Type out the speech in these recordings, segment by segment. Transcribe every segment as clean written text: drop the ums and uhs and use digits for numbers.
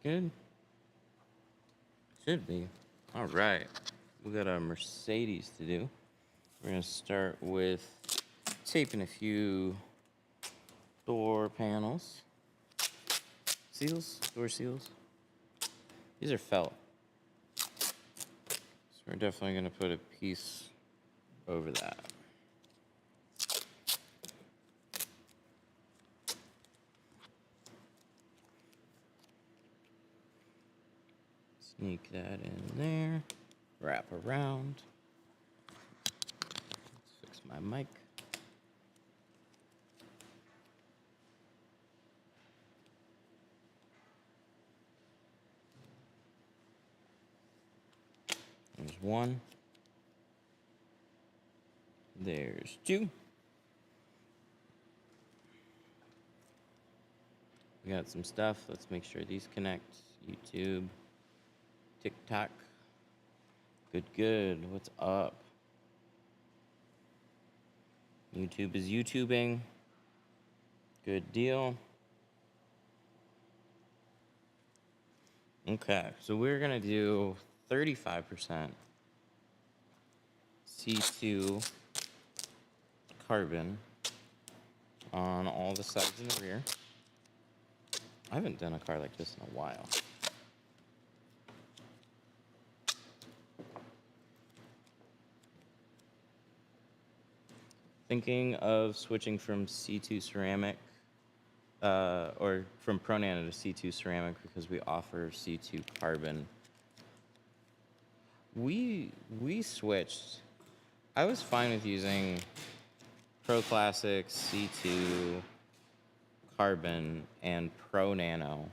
Good. Should be. All right. We got a Mercedes to do. We're going to start with taping a few door panels. Seals? Door seals. These are felt. So we're definitely going to put a piece over that. Sneak that in there. Wrap around. Let's fix my mic. There's one. There's two. We got some stuff. Let's make sure these connect. YouTube. TikTok. Good, good. What's up? YouTube is YouTubing. Good deal. Okay, so we're going to do 35% C2 carbon on all the sides and the rear. I haven't done a car like this in a while. Thinking of switching from C2 ceramic or from Pro Nano to C2 ceramic because we offer C2 carbon. We switched. I was fine with using Pro Classic, C2 carbon, and Pro Nano.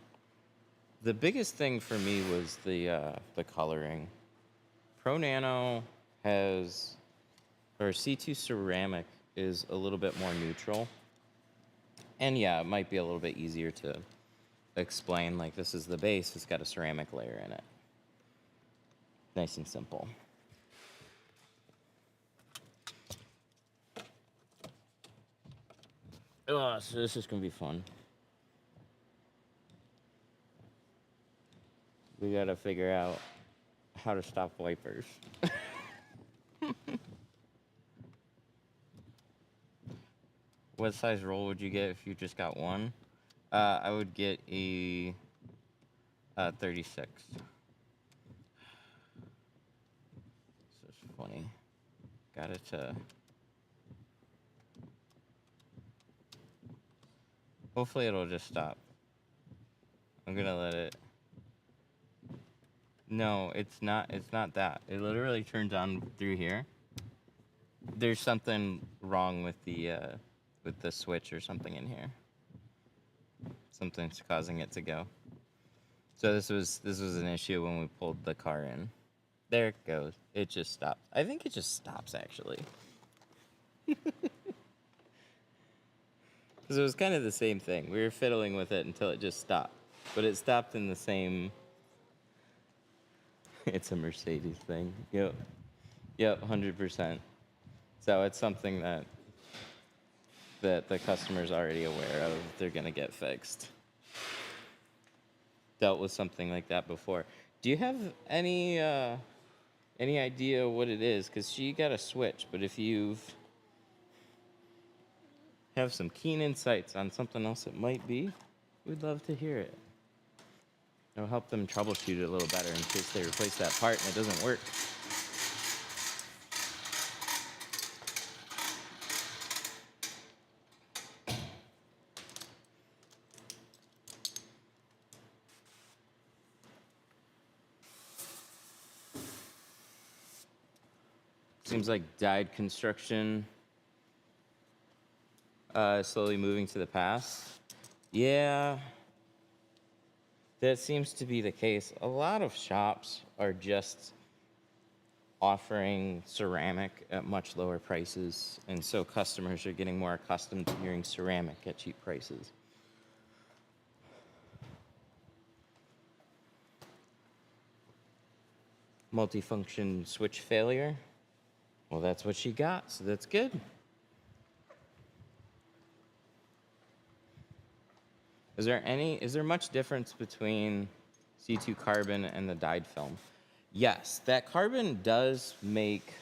The biggest thing for me was the coloring. Pro Nano has, or C2 ceramic is a little bit more neutral. And yeah, it might be a little bit easier to explain, like this is the base, it's got a ceramic layer in it. Nice and simple. Oh, so this is gonna be fun. We gotta figure out how to stop wipers. What size roll would you get if you just got one? I would get a 36. This is funny. Got it to... Hopefully it'll just stop. I'm gonna let it... No, it's not that. It literally turns on through here. There's something wrong with the switch or something in here. Something's causing it to go. So this was an issue when we pulled the car in. There it goes. It just stopped. I think it just stops actually. Because it was kind of the same thing. We were fiddling with it until it just stopped. But it stopped in the same... It's a Mercedes thing. Yep. Yep, 100%. So it's something that the customer's already aware of. They're going to get fixed. Dealt with something like that before. Do you have any idea what it is? Because she got a switch, but if you've have some keen insights on something else it might be, we'd love to hear it. It'll help them troubleshoot it a little better in case they replace that part and it doesn't work. Seems like dyed construction slowly moving to the past. Yeah, that seems to be the case. A lot of shops are just offering ceramic at much lower prices, and so customers are getting more accustomed to hearing ceramic at cheap prices. Multifunction switch failure. Well, that's what she got, so that's good. Is there much difference between C2 carbon and the dyed film. Yes, that carbon does make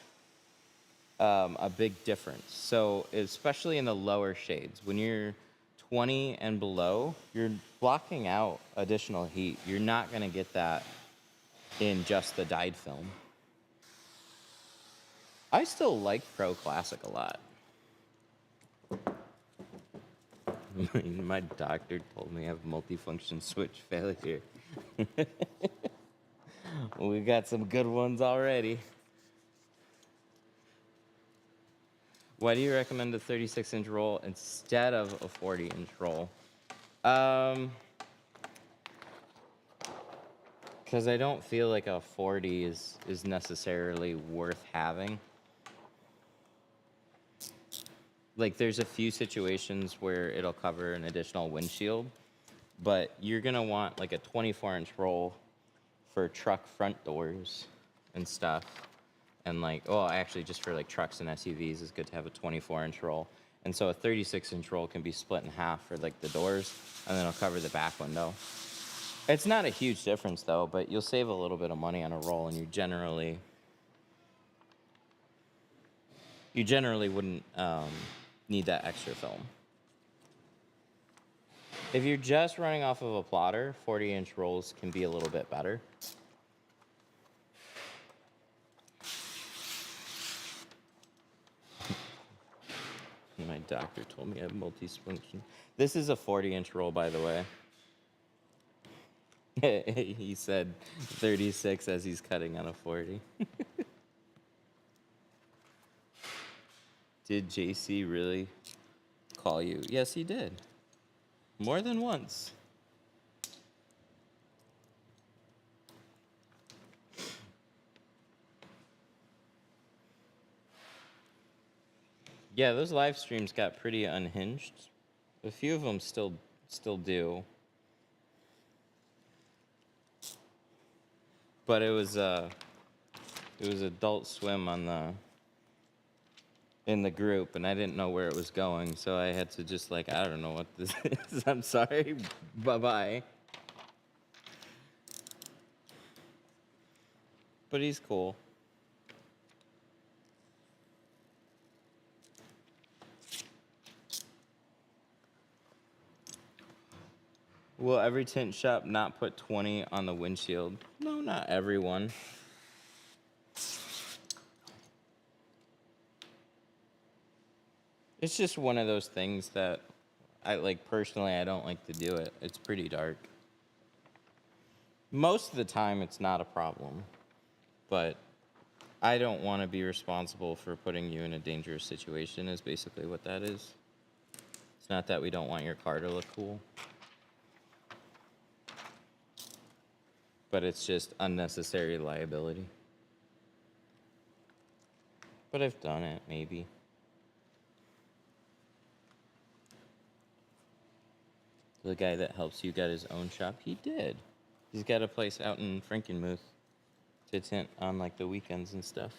a big difference. So especially in the lower shades, when you're 20 and below, you're blocking out additional heat. You're not going to get that in just the dyed film. I still like Pro Classic a lot. My doctor told me I have multifunction switch failure. We got some good ones already. Why do you recommend a 36-inch roll instead of a 40-inch roll? Because I don't feel like a 40 is necessarily worth having. Like, there's a few situations where it'll cover an additional windshield, but you're going to want like a 24-inch roll for truck front doors and stuff. And like, oh, actually just for like trucks and SUVs, it's good to have a 24-inch roll. And so a 36-inch roll can be split in half for like the doors, and then it'll cover the back window. It's not a huge difference though, but you'll save a little bit of money on a roll, and you generally wouldn't need that extra film. If you're just running off of a plotter, 40-inch rolls can be a little bit better. My doctor told me I have multi-function. This is a 40-inch roll, by the way. He said 36 as he's cutting on a 40. Did JC really call you? Yes, he did. More than once. Yeah, those live streams got pretty unhinged. A few of them still do. But it was Adult Swim in the group, and I didn't know where it was going, so I had to just like, I don't know what this is. I'm sorry. Bye-bye. But he's cool. Will every tint shop not put 20 on the windshield? No, not everyone. It's just one of those things that I like personally, I don't like to do it. It's pretty dark. Most of the time it's not a problem, but I don't want to be responsible for putting you in a dangerous situation is basically what that is. It's not that we don't want your car to look cool, but it's just unnecessary liability. But I've done it, maybe. The guy that helps you got his own shop? He did. He's got a place out in Frankenmuth to tint on like the weekends and stuff.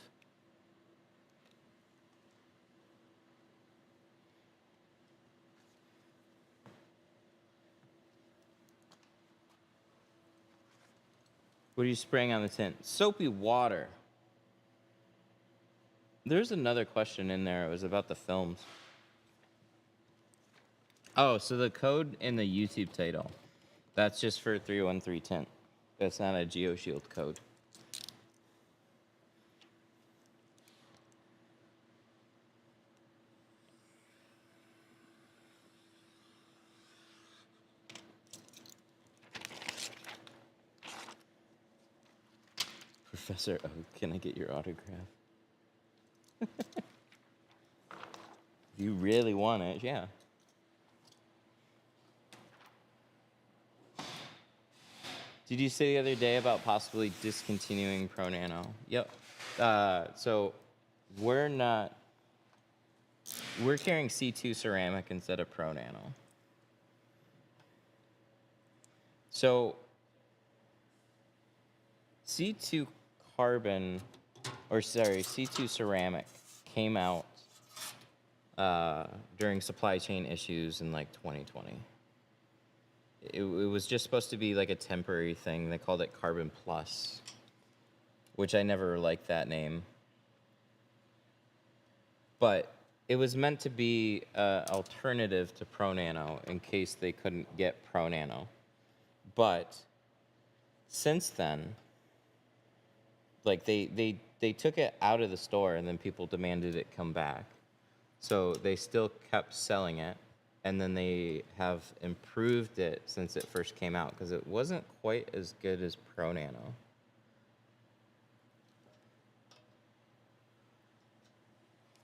What are you spraying on the tint? Soapy water. There's another question in there. It was about the films. Oh, so the code in the YouTube title, that's just for 313 tint. That's not a GeoShield code. Professor O, can I get your autograph? You really want it, yeah. Did you say the other day about possibly discontinuing Pro Nano? Yep. So we're carrying C2 ceramic instead of Pro Nano. So C2 C2 ceramic came out during supply chain issues in like 2020. it was just supposed to be like a temporary thing. They called it Carbon Plus, which I never liked that name. But it was meant to be an alternative to Pro Nano in case they couldn't get Pro Nano. But since then, like they took it out of the store and then people demanded it come back. So they still kept selling it, and then they have improved it since it first came out because it wasn't quite as good as Pro Nano.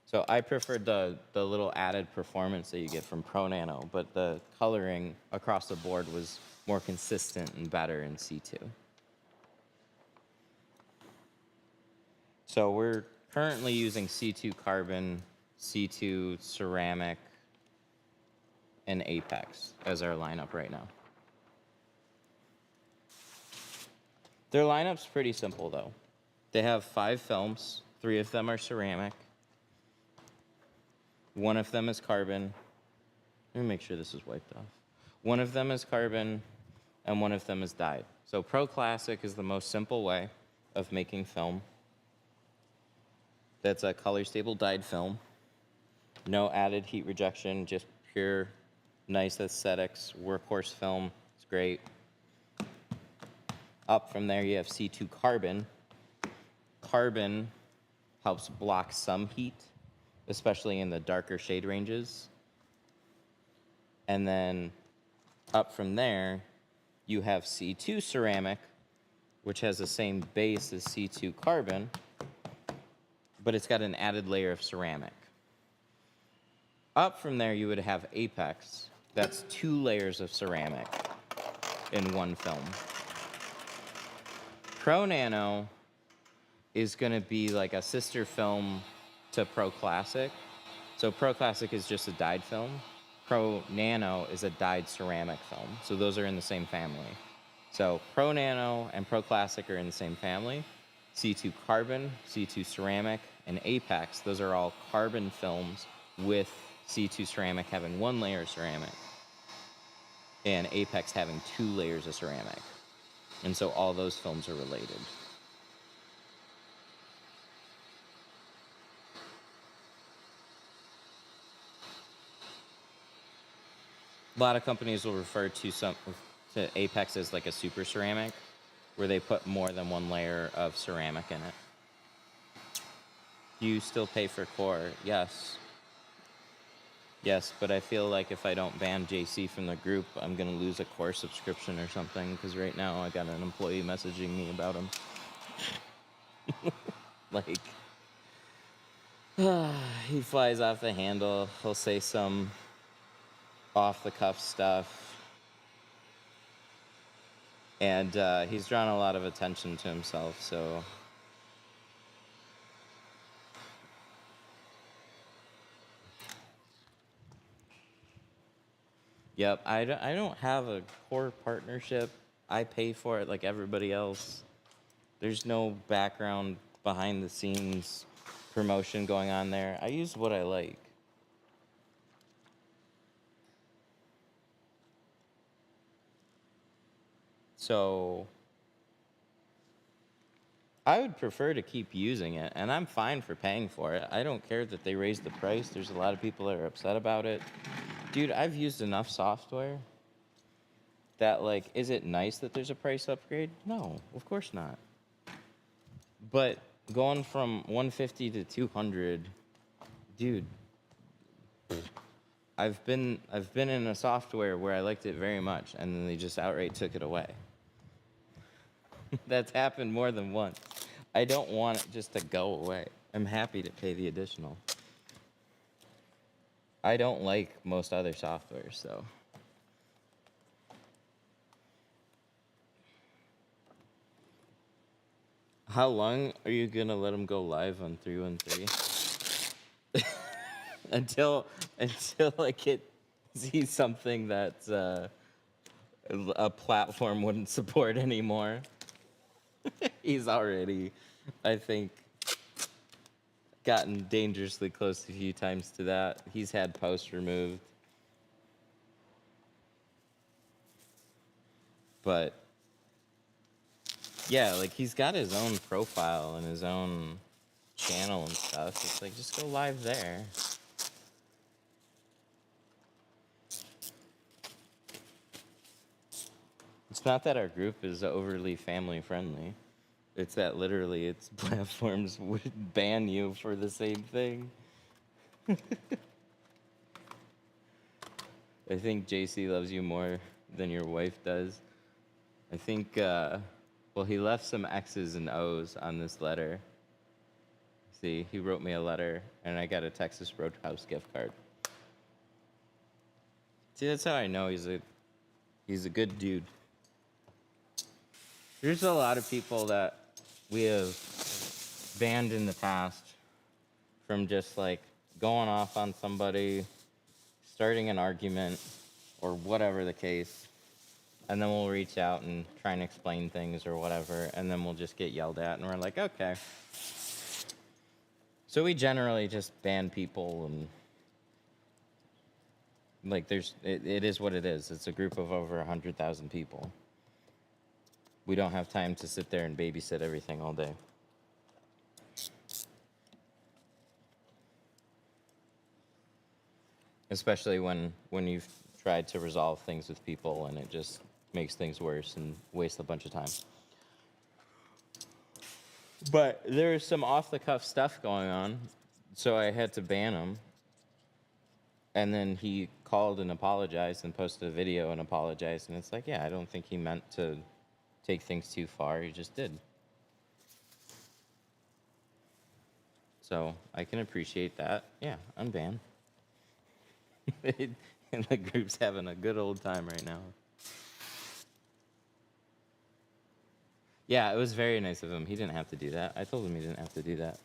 So I preferred the little added performance that you get from Pro Nano, but the coloring across the board was more consistent and better in C2. So we're currently using C2 carbon, C2 ceramic, and Apex as our lineup right now. Their lineup's pretty simple though. They have 5 films, 3 of them are ceramic, 1 of them is carbon. Let me make sure this is wiped off. 1 of them is carbon, and 1 of them is dyed. So Pro Classic is the most simple way of making film. That's a color stable dyed film. No added heat rejection, just pure nice aesthetics, workhorse film. It's great. Up from there you have C2 carbon. Carbon helps block some heat, especially in the darker shade ranges. And then up from there, you have C2 ceramic, which has the same base as C2 carbon, but it's got an added layer of ceramic. Up from there, you would have Apex. That's 2 layers of ceramic in one film. Pro Nano is gonna be like a sister film to Pro Classic. So Pro Classic is just a dyed film. Pro Nano is a dyed ceramic film. So those are in the same family. So Pro Nano and Pro Classic are in the same family. C2 carbon, C2 ceramic, and Apex, those are all carbon films with C2 ceramic having 1 layer of ceramic and Apex having 2 layers of ceramic. And so all those films are related. A lot of companies will refer to Apex as like a super ceramic, where they put more than 1 layer of ceramic in it. Do you still pay for core? Yes. Yes, but I feel like if I don't ban JC from the group, I'm going to lose a core subscription or something, because right now I got an employee messaging me about him. Like, he flies off the handle, he'll say some off-the-cuff stuff, and he's drawn a lot of attention to himself, so... Yep, I don't have a core partnership. I pay for it like everybody else. There's no background behind the scenes promotion going on there. I use what I like. So I would prefer to keep using it, and I'm fine for paying for it. I don't care that they raised the price. There's a lot of people that are upset about it. Dude, I've used enough software that, like, is it nice that there's a price upgrade? No, of course not. But going from 150 to 200, dude, I've been in a software where I liked it very much, and then they just outright took it away. That's happened more than once. I don't want it just to go away. I'm happy to pay the additional. I don't like most other software, so. How long are you gonna let them go live on 313? until I get see something that a platform wouldn't support anymore. He's already, I think, gotten dangerously close a few times to that. He's had posts removed. But yeah, like he's got his own profile and his own channel and stuff. It's like, just go live there. It's not that our group is overly family friendly. It's that literally its platforms would ban you for the same thing. I think JC loves you more than your wife does. I think, well, he left some X's and O's on this letter. See, he wrote me a letter, and I got a Texas Roadhouse gift card. See, that's how I know he's a good dude. There's a lot of people that we have banned in the past from just like going off on somebody, starting an argument, or whatever the case, and then we'll reach out and try and explain things or whatever, and then we'll just get yelled at, and we're like, okay. So we generally just ban people, and like it is what it is. It's a group of over 100,000 people. We don't have time to sit there and babysit everything all day. Especially when you've tried to resolve things with people and it just makes things worse and wastes a bunch of time. But there's some off-the-cuff stuff going on, so I had to ban him. And then he called and apologized and posted a video and apologized. And it's like, yeah, I don't think he meant to take things too far. He just did. So I can appreciate that. Yeah, unban. And the group's having a good old time right now. Yeah, it was very nice of him. He didn't have to do that. I told him he didn't have to do that.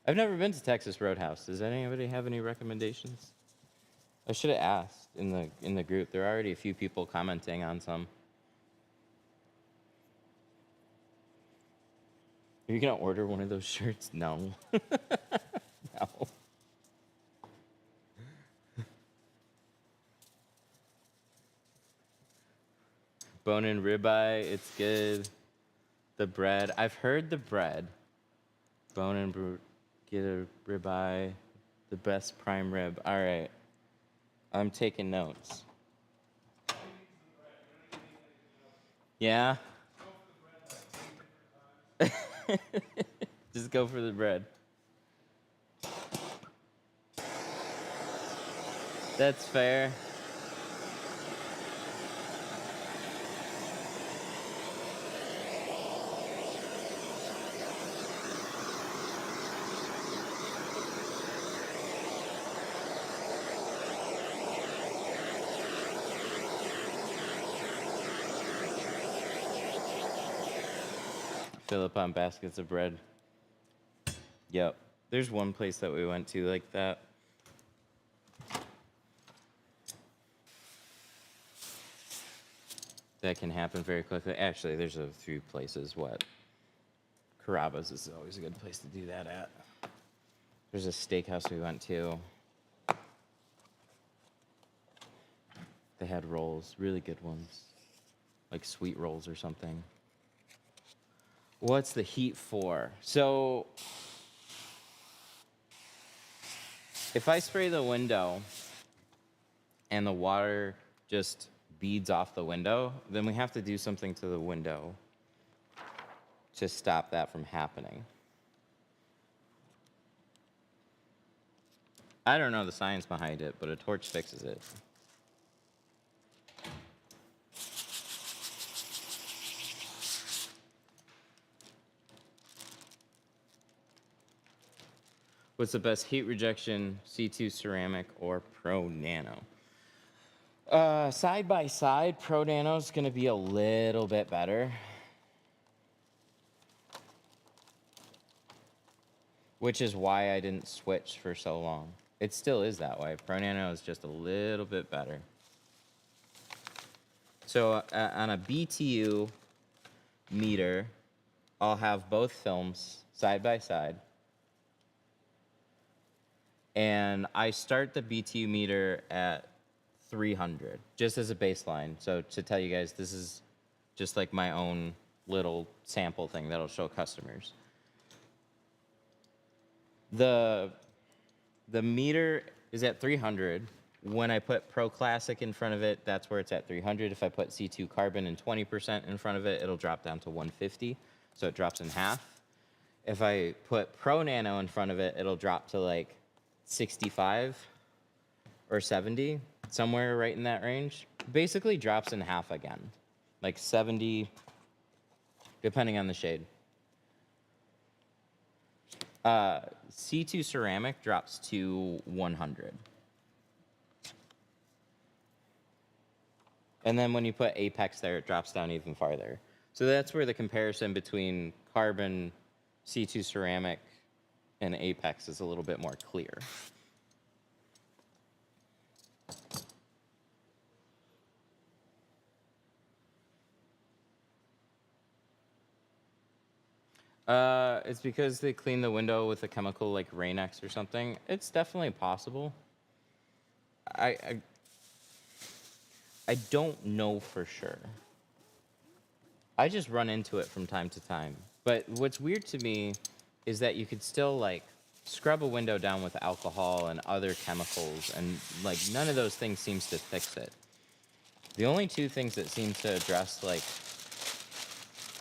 I've never been to Texas Roadhouse. Does anybody have any recommendations? I should have asked in the group. There are already a few people commenting on some. Are you gonna order one of those shirts? No. No. Bone and ribeye, it's good. The bread, I've heard the bread. Bone and get a ribeye, the best prime rib. All right, I'm taking notes. Yeah. Just go for the bread. That's fair. Fill up on baskets of bread. Yep. There's one place that we went to like that. That can happen very quickly. Actually, there's a few places. What? Carrabba's is always a good place to do that at. There's a steakhouse we went to. They had rolls, really good ones. Like sweet rolls or something. What's the heat for? So, if I spray the window and the water just beads off the window, then we have to do something to the window to stop that from happening. I don't know the science behind it, but a torch fixes it. What's the best heat rejection, C2 ceramic or Pro Nano? Side by side, Pro Nano is going to be a little bit better. Which is why I didn't switch for so long. It still is that way. Pro Nano is just a little bit better. So on a BTU meter, I'll have both films side by side. And I start the BTU meter at 300, just as a baseline. So to tell you guys, this is just like my own little sample thing that'll show customers. The meter is at 300. When I put Pro Classic in front of it, that's where it's at 300. If I put C2 Carbon and 20% in front of it, it'll drop down to 150. So it drops in half. If I put Pro Nano in front of it, it'll drop to like 65 or 70, somewhere right in that range. Basically drops in half again, like 70, depending on the shade. C2 Ceramic drops to 100. And then when you put Apex there, it drops down even farther. So that's where the comparison between Carbon, C2 Ceramic, and Apex is a little bit more clear. It's because they clean the window with a chemical like Rain-X or something. It's definitely possible. I don't know for sure. I just run into it from time to time. But what's weird to me is that you could still like scrub a window down with alcohol and other chemicals, and like none of those things seems to fix it. The only two things that seem to address like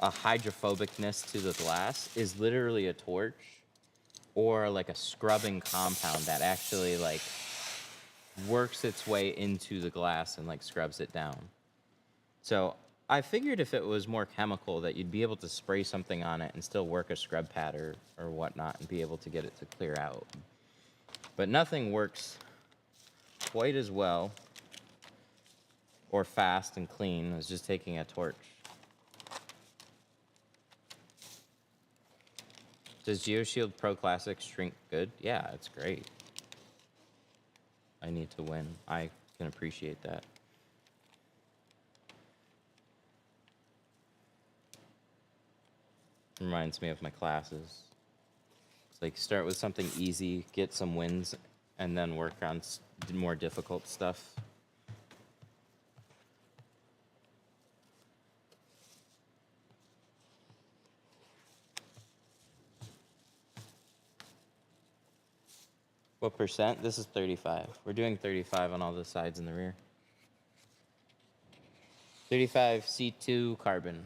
a hydrophobicness to the glass is literally a torch or like a scrubbing compound that actually like works its way into the glass and like scrubs it down. So I figured if it was more chemical that you'd be able to spray something on it and still work a scrub pad or whatnot and be able to get it to clear out. But nothing works quite as well or fast and clean as just taking a torch. Does GeoShield Pro Classic shrink good? Yeah, it's great. I need to win. I can appreciate that. Reminds me of my classes. It's like start with something easy, get some wins, and then work on more difficult stuff. What percent? This is 35. We're doing 35 on all the sides and the rear. 35 C2 Carbon.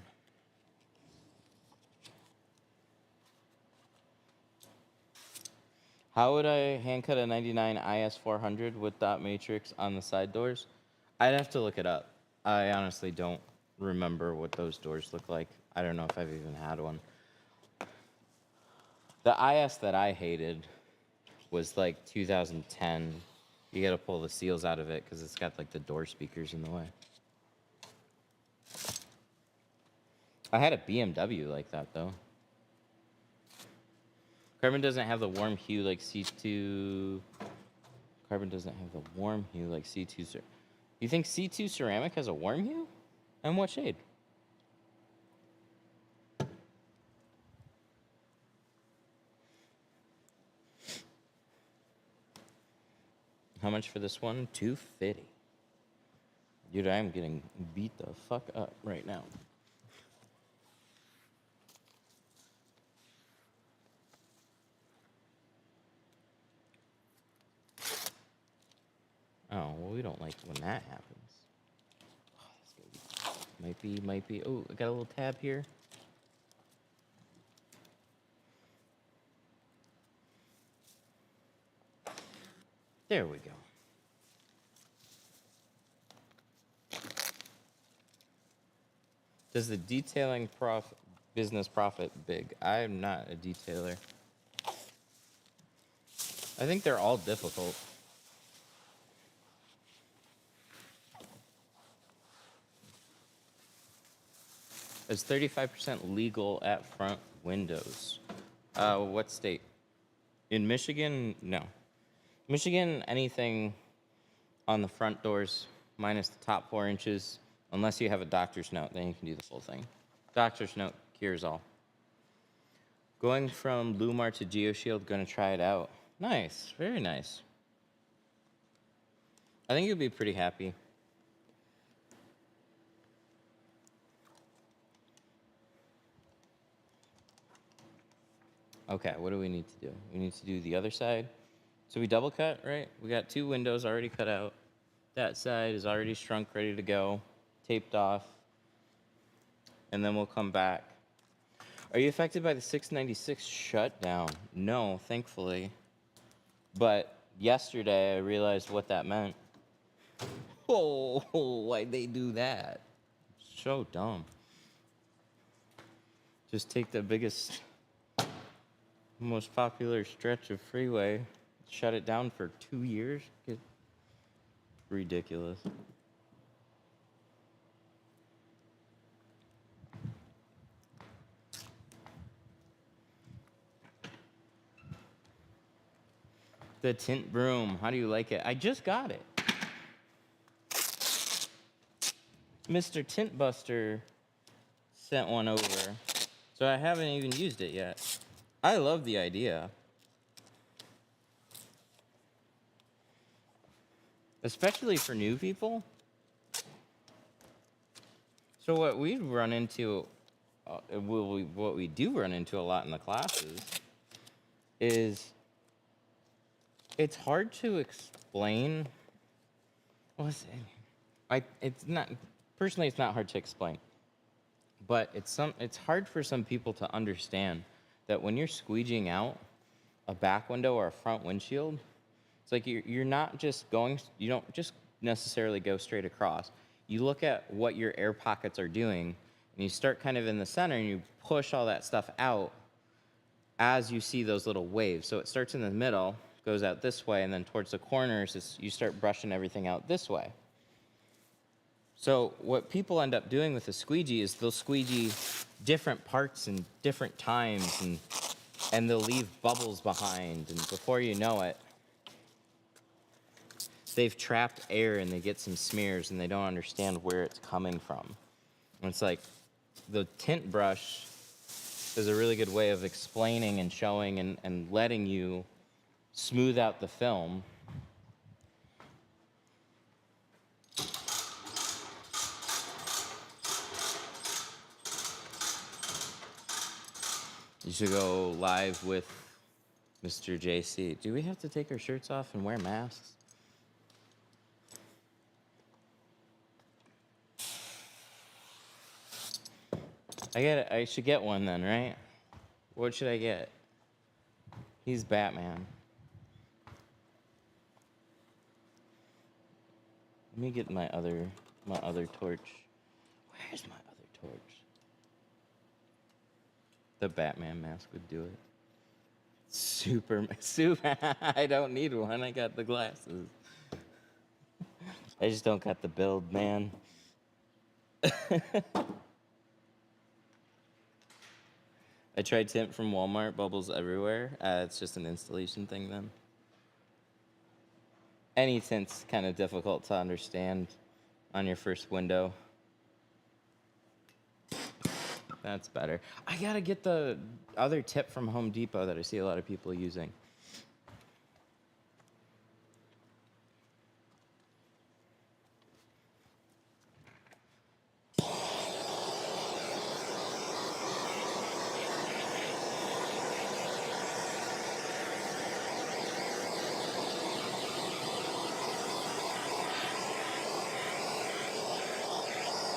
How would I hand cut a 99 IS400 with dot matrix on the side doors? I'd have to look it up. I honestly don't remember what those doors look like. I don't know if I've even had one. The IS that I hated was like 2010. You gotta pull the seals out of it because it's got like the door speakers in the way. I had a BMW like that though. Carbon doesn't have the warm hue like C2. Carbon doesn't have the warm hue like C2. You think C2 Ceramic has a warm hue? And what shade? How much for this one? $250. Dude, I'm getting beat the fuck up right now. Oh, well, we don't like when that happens. Oh, that's gonna be, might be. Oh, I got a little tab here. There we go. Does the detailing business profit big? I'm not a detailer. I think they're all difficult. Is 35% legal at front windows? What state? In Michigan, no. Michigan, anything on the front doors minus the top 4 inches, unless you have a doctor's note, then you can do the full thing. Doctor's note cures all. Going from Lumar to GeoShield, gonna try it out. Nice, very nice. I think you'll be pretty happy. Okay, what do we need to do? We need to do the other side. So we double cut, right? We got 2 windows already cut out. That side is already shrunk, ready to go, taped off. And then we'll come back. Are you affected by the 696 shutdown? No, thankfully. But yesterday I realized what that meant. Oh, why'd they do that? So dumb. Just take the biggest, most popular stretch of freeway, shut it down for 2 years? Ridiculous. The tint broom, how do you like it? I just got it. Mr. Tint Buster sent one over, so I haven't even used it yet. I love the idea. Especially for new people. So what we run into, what we do run into a lot in the classes is it's hard to explain. It's not, personally, it's not hard to explain. But it's hard for some people to understand that when you're squeegeeing out a back window or a front windshield, it's like you're not just going, you don't just necessarily go straight across. You look at what your air pockets are doing, and you start kind of in the center, and you push all that stuff out as you see those little waves. So it starts in the middle, goes out this way, and then towards the corners, you start brushing everything out this way. So what people end up doing with a squeegee is they'll squeegee different parts and different times, and they'll leave bubbles behind, and before you know it, they've trapped air and they get some smears and they don't understand where it's coming from. And it's like the tint brush is a really good way of explaining and showing and letting you smooth out the film. You should go live with Mr. JC. Do we have to take our shirts off and wear masks? I should get one then, right? What should I get? He's Batman. Let me get my other torch. Where's my other torch? The Batman mask would do it. Super. I don't need one. I got the glasses. I just don't got the build, man. I tried tint from Walmart, bubbles everywhere. It's just an installation thing then. Any tint's kind of difficult to understand on your first window. That's better. I gotta get the other tip from Home Depot that I see a lot of people using.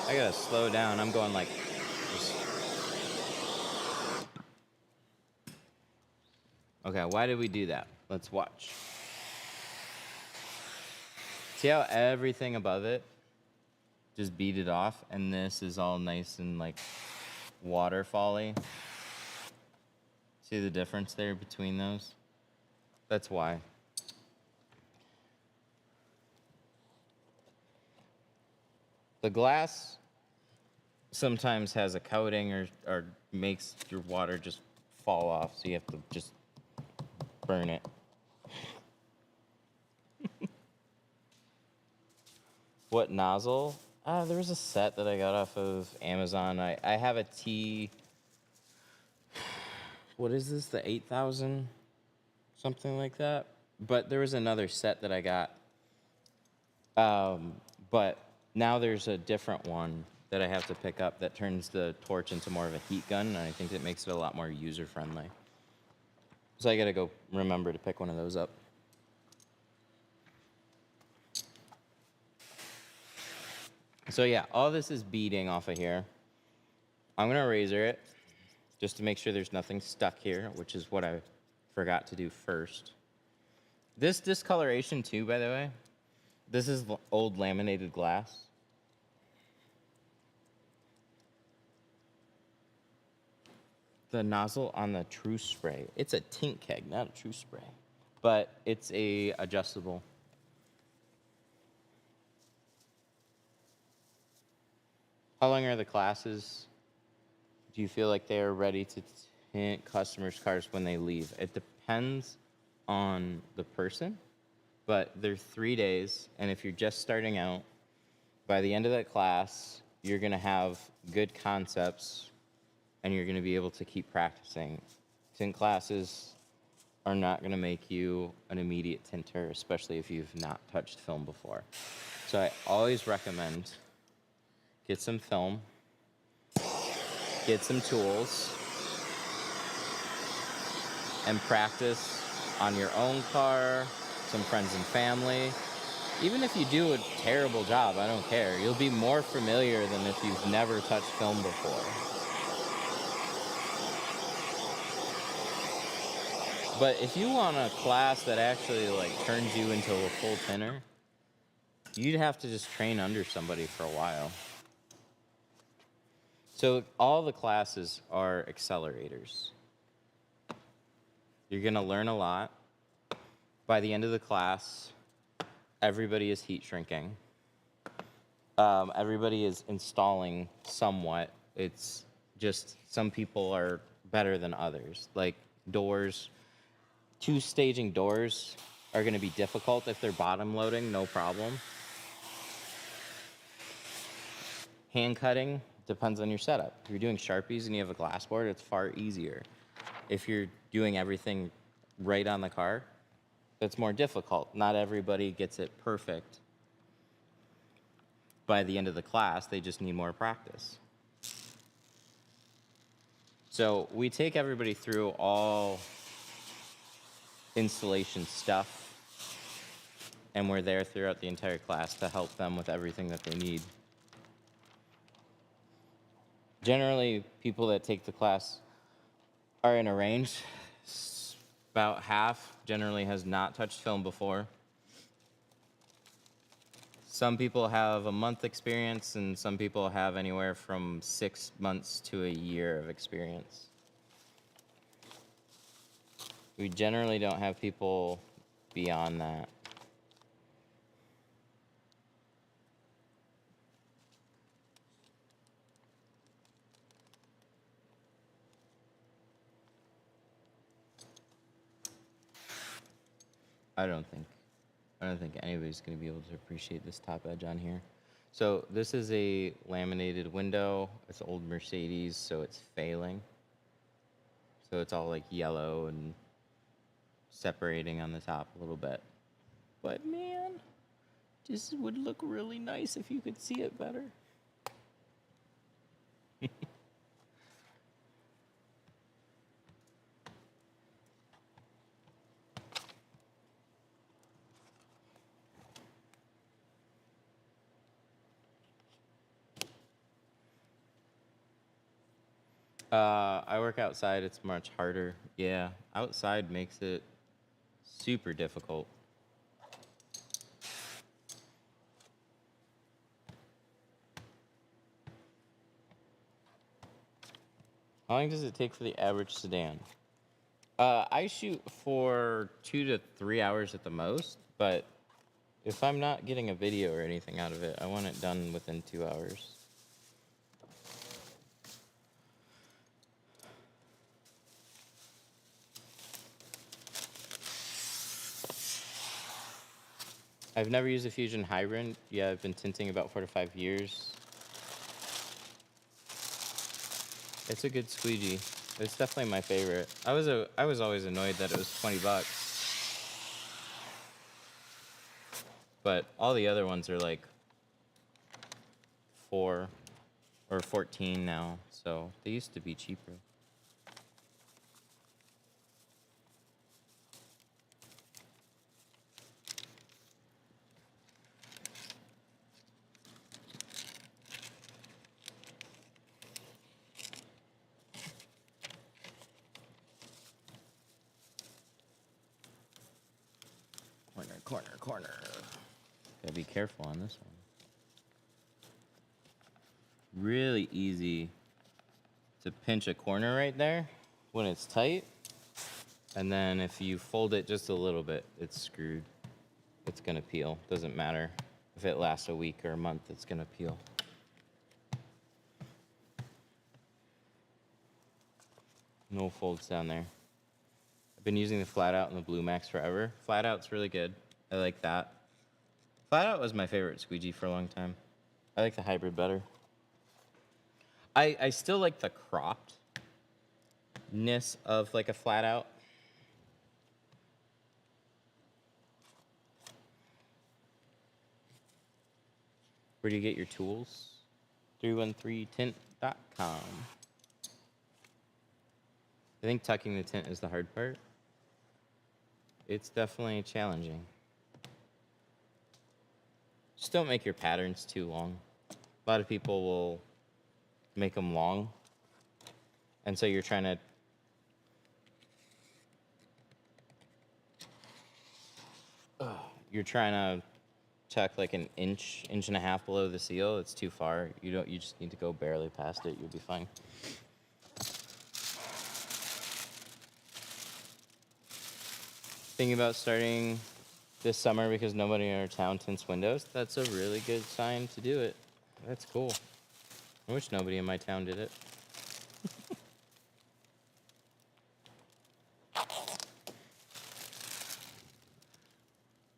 I gotta slow down. I'm going like... Okay, why did we do that? Let's watch. See how everything above it just beaded off, and this is all nice and like waterfall-y? See the difference there between those? That's why. The glass sometimes has a coating or makes your water just fall off, so you have to just burn it. What nozzle? There was a set that I got off of Amazon. I have a T... What is this? The 8000? Something like that? But there was another set that I got But now there's a different one that I have to pick up that turns the torch into more of a heat gun, and I think it makes it a lot more user-friendly. So I gotta go remember to pick one of those up. So yeah, all this is beading off of here. I'm gonna razor it just to make sure there's nothing stuck here, which is what I forgot to do first. This discoloration too, by the way, this is old laminated glass. The nozzle on the True Spray, it's a tint keg, not a True Spray, but it's a adjustable. How long are the classes? Do you feel like they are ready to tint customers' cars when they leave? It depends on the person, but they're 3 days, and if you're just starting out, by the end of that class, you're gonna have good concepts, and you're gonna be able to keep practicing. Tint classes are not gonna make you an immediate tinter, especially if you've not touched film before. So I always recommend get some film, get some tools, and practice on your own car, some friends and family. Even if you do a terrible job, I don't care. You'll be more familiar than if you've never touched film before. But if you want a class that actually like turns you into a full tinter, you'd have to just train under somebody for a while. So all the classes are accelerators. You're gonna learn a lot. By the end of the class, everybody is heat shrinking. Everybody is installing somewhat. It's just some people are better than others. Like doors, 2-staging doors are gonna be difficult if they're bottom loading, no problem. Hand cutting depends on your setup. If you're doing Sharpies and you have a glass board, it's far easier. If you're doing everything right on the car, it's more difficult. Not everybody gets it perfect. By the end of the class, they just need more practice. So we take everybody through all installation stuff, and we're there throughout the entire class to help them with everything that they need. Generally, people that take the class are in a range. About half generally has not touched film before. Some people have a month experience, and some people have anywhere from 6 months to a year of experience. We generally don't have people beyond that. I don't think anybody's going to be able to appreciate this top edge on here. So this is a laminated window. It's old Mercedes, so it's failing. So it's all like yellow and separating on the top a little bit. But man, this would look really nice if you could see it better. I work outside, it's much harder. Yeah, outside makes it super difficult. How long does it take for the average sedan? I shoot for 2 to 3 hours at the most, but if I'm not getting a video or anything out of it, I want it done within 2 hours. I've never used a Fusion Hybrid. Yeah, I've been tinting about 4 to 5 years. It's a good squeegee. It's definitely my favorite. I was always annoyed that it was $20. but all the other ones are like 4 or 14 now, so they used to be cheaper. Corner. Gotta be careful on this one. Really easy to pinch a corner right there when it's tight. And then if you fold it just a little bit, it's screwed. It's gonna peel. Doesn't matter if it lasts a week or a month, it's gonna peel. No folds down there. I've been using the flat out and the Blue Max forever. Flat out's really good. I like that. Flat out was my favorite squeegee for a long time. I like the hybrid better. I still like the croppedness of like a flat out. Where do you get your tools? 313tint.com. I think tucking the tint is the hard part. It's definitely challenging. Just don't make your patterns too long. A lot of people will make them long, and so you're trying to tuck like an inch and a half below the seal. It's too far. You just need to go barely past it. You'll be fine. Thinking about starting this summer because nobody in our town tints windows. That's a really good sign to do it. That's cool. I wish nobody in my town did it.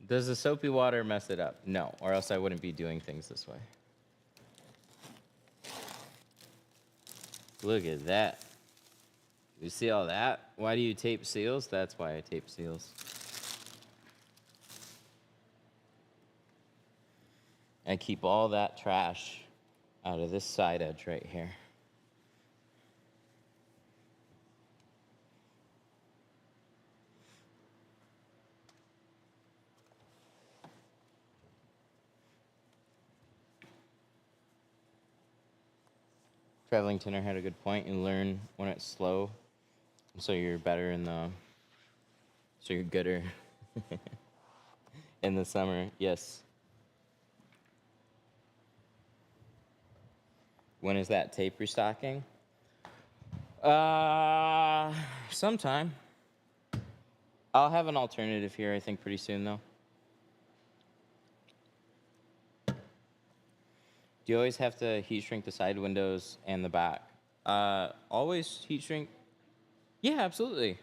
Does the soapy water mess it up? No, or else I wouldn't be doing things this way. Look at that. You see all that? Why do you tape seals? That's why I tape seals. I keep all that trash out of this side edge right here. Traveling Tinner had a good point. You learn when it's slow, so you're better so you're gooder in the summer. Yes. When is that tape restocking? Sometime. I'll have an alternative here, I think, pretty soon, though. Do you always have to heat shrink the side windows and the back? Always heat shrink? Yeah, absolutely.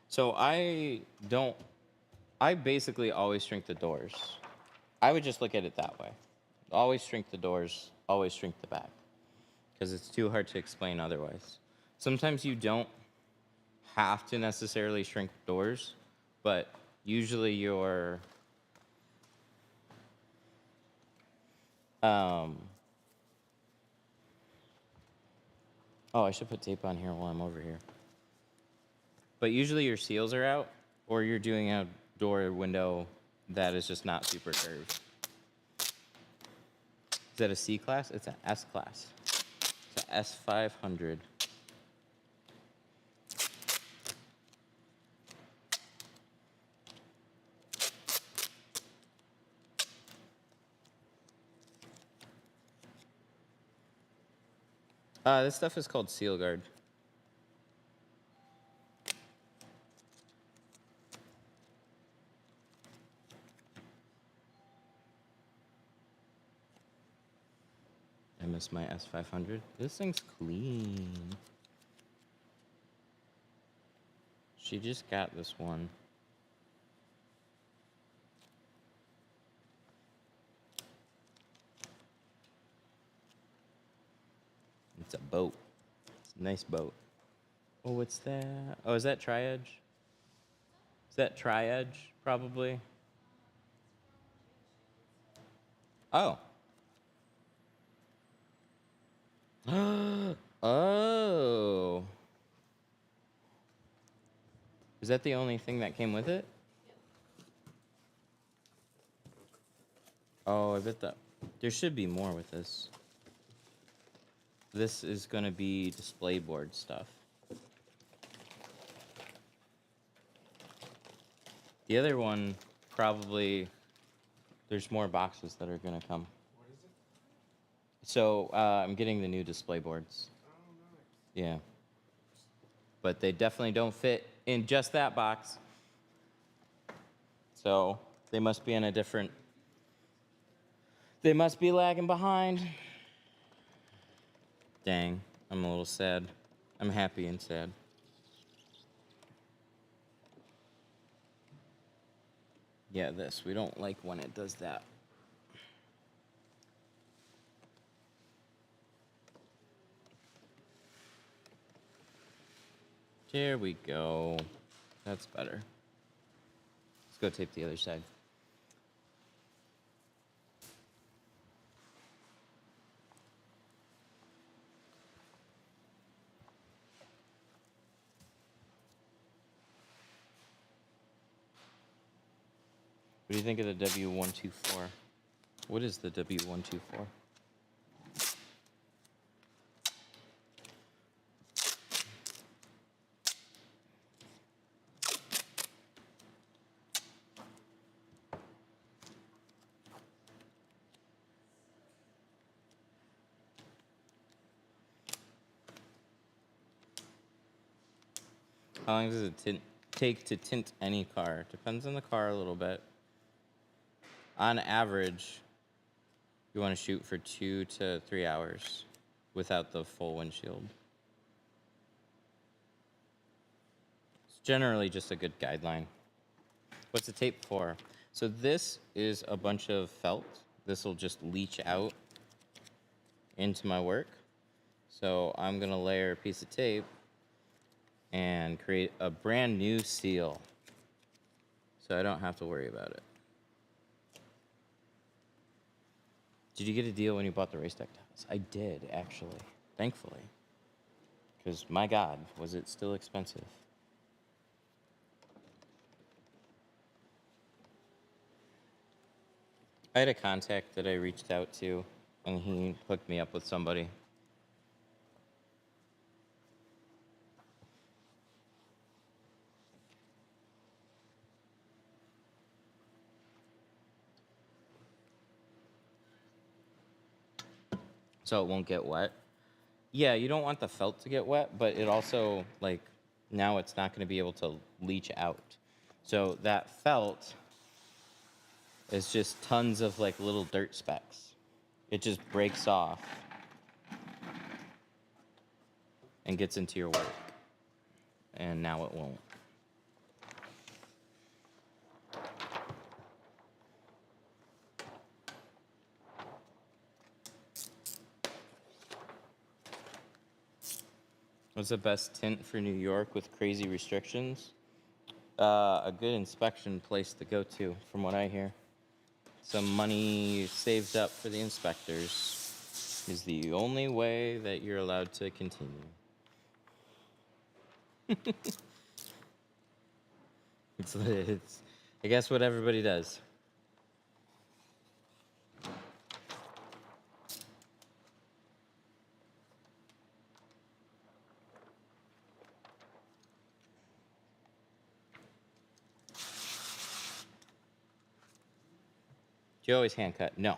So I basically always shrink the doors. I would just look at it that way. Always shrink the doors, always shrink the back. Because it's too hard to explain otherwise. Sometimes you don't have to necessarily shrink doors, but usually your oh, I should put tape on here while I'm over here. But usually your seals are out, or you're doing a door or window that is just not super curved. Is that a C class? It's an S class. It's an S500. This stuff is called Seal Guard. I miss my S500. This thing's clean. She just got this one. It's a boat. It's a nice boat. Oh, what's that? Oh, is that tri-edge? Is that tri-edge, probably? Oh. Oh. Is that the only thing that came with it? Oh, I bet that there should be more with this. This is going to be display board stuff. The other one, probably, there's more boxes that are going to come. What is it? So I'm getting the new display boards. Oh, nice. Yeah. But they definitely don't fit in just that box. So they must be in a different... They must be lagging behind. Dang, I'm a little sad. I'm happy and sad. Yeah, this. We don't like when it does that. There we go. That's better. Let's go tape the other side. What do you think of the W124? What is the W124? How long does it take to tint any car? Depends on the car a little bit. On average, you want to shoot for 2 to 3 hours without the full windshield. It's generally just a good guideline. What's the tape for? So this is a bunch of felt. This will just leach out into my work. So I'm going to layer a piece of tape and create a brand new seal so I don't have to worry about it. Did you get a deal when you bought the race deck tiles? I did, actually, thankfully. Because, my God, was it still expensive. I had a contact that I reached out to, and he hooked me up with somebody. So it won't get wet. Yeah, you don't want the felt to get wet, but it also, like, now it's not going to be able to leach out. So that felt is just tons of, like, little dirt specks. It just breaks off and gets into your work. And now it won't. What's the best tint for New York with crazy restrictions? A good inspection place to go to, from what I hear. Some money saved up for the inspectors is the only way that you're allowed to continue. it's, I guess, what everybody does. Do you always hand cut? No.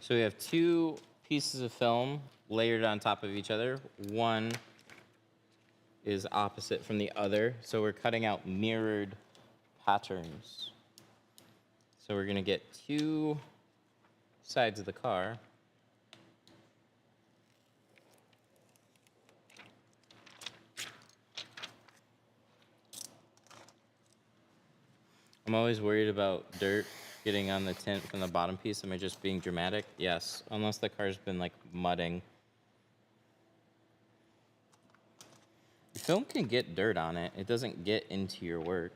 So we have 2 pieces of film layered on top of each other. One is opposite from the other, so we're cutting out mirrored patterns. So we're going to get 2 sides of the car. I'm always worried about dirt getting on the tint from the bottom piece. Am I just being dramatic? Yes, unless the car's been like mudding. The film can get dirt on it. It doesn't get into your work.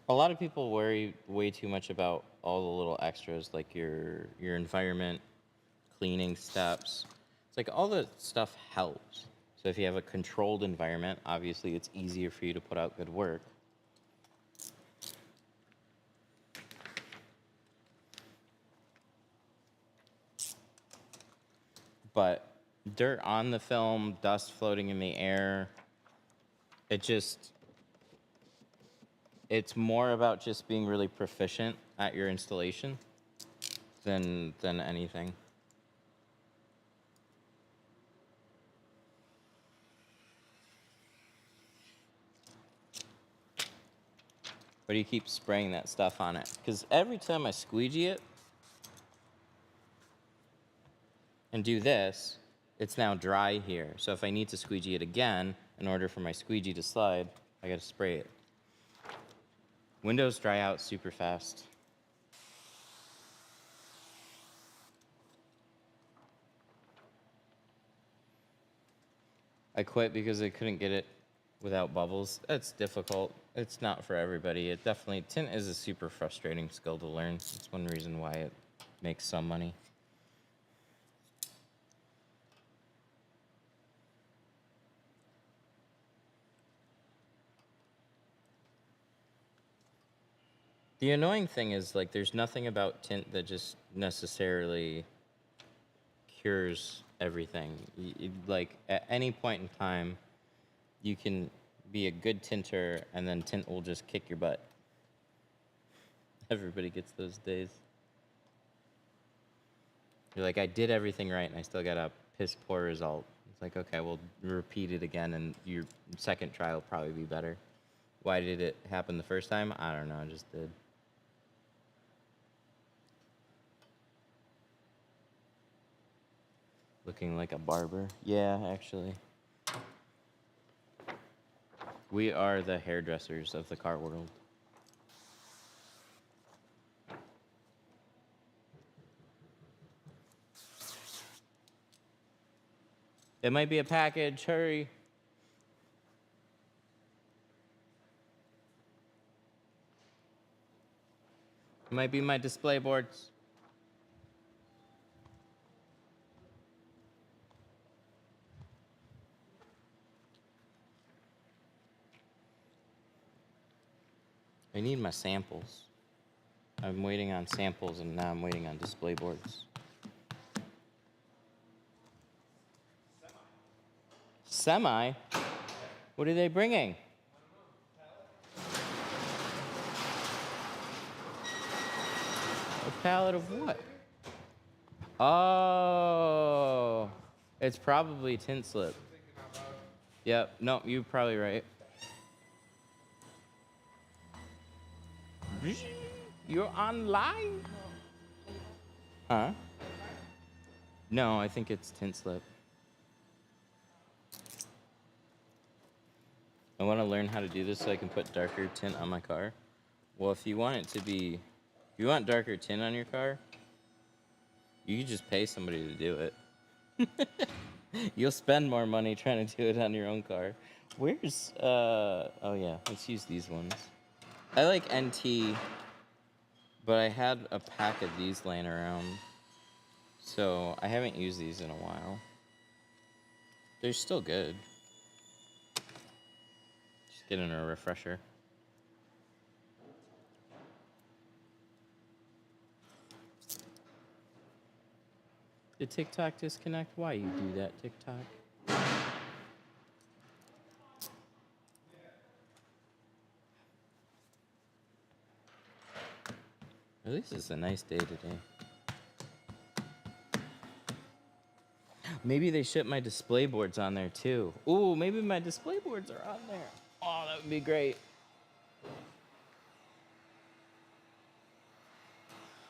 A lot of people worry way too much about all the little extras, like your environment, cleaning steps. It's like all the stuff helps. So if you have a controlled environment, obviously it's easier for you to put out good work. But dirt on the film, dust floating in the air, it's more about just being really proficient at your installation than anything. But do you keep spraying that stuff on it? Because every time I squeegee it and do this, it's now dry here. So if I need to squeegee it again, in order for my squeegee to slide, I gotta spray it. Windows dry out super fast. I quit because I couldn't get it without bubbles. That's difficult. It's not for everybody. It definitely, tint is a super frustrating skill to learn. It's one reason why it makes some money. The annoying thing is, like, there's nothing about tint that just necessarily cures everything. Like, at any point in time, you can be a good tinter, and then tint will just kick your butt. Everybody gets those days. You're like, I did everything right, and I still got a piss poor result. It's like, okay, well, repeat it again, and your second try will probably be better. Why did it happen the first time? I don't know, it just did. Looking like a barber. Yeah, actually. We are the hairdressers of the car world. It might be a package, hurry. It might be my display boards. I need my samples. I'm waiting on samples, and now I'm waiting on display boards. Semi? What are they bringing? A pallet of what? Oh, it's probably tint slip. Yep, no, you're probably right. You're online? Huh? No, I think it's tint slip. I want to learn how to do this so I can put darker tint on my car. Well, if you want it to be, if you want darker tint on your car, you can just pay somebody to do it. You'll spend more money trying to do it on your own car. Where's, oh yeah, let's use these ones. I like NT, but I had a pack of these laying around, so I haven't used these in a while. They're still good. Just getting a refresher. Did TikTok disconnect? Why you do that, TikTok? At least it's a nice day today. Maybe they ship my display boards on there too. Ooh, maybe my display boards are on there. Oh, that would be great.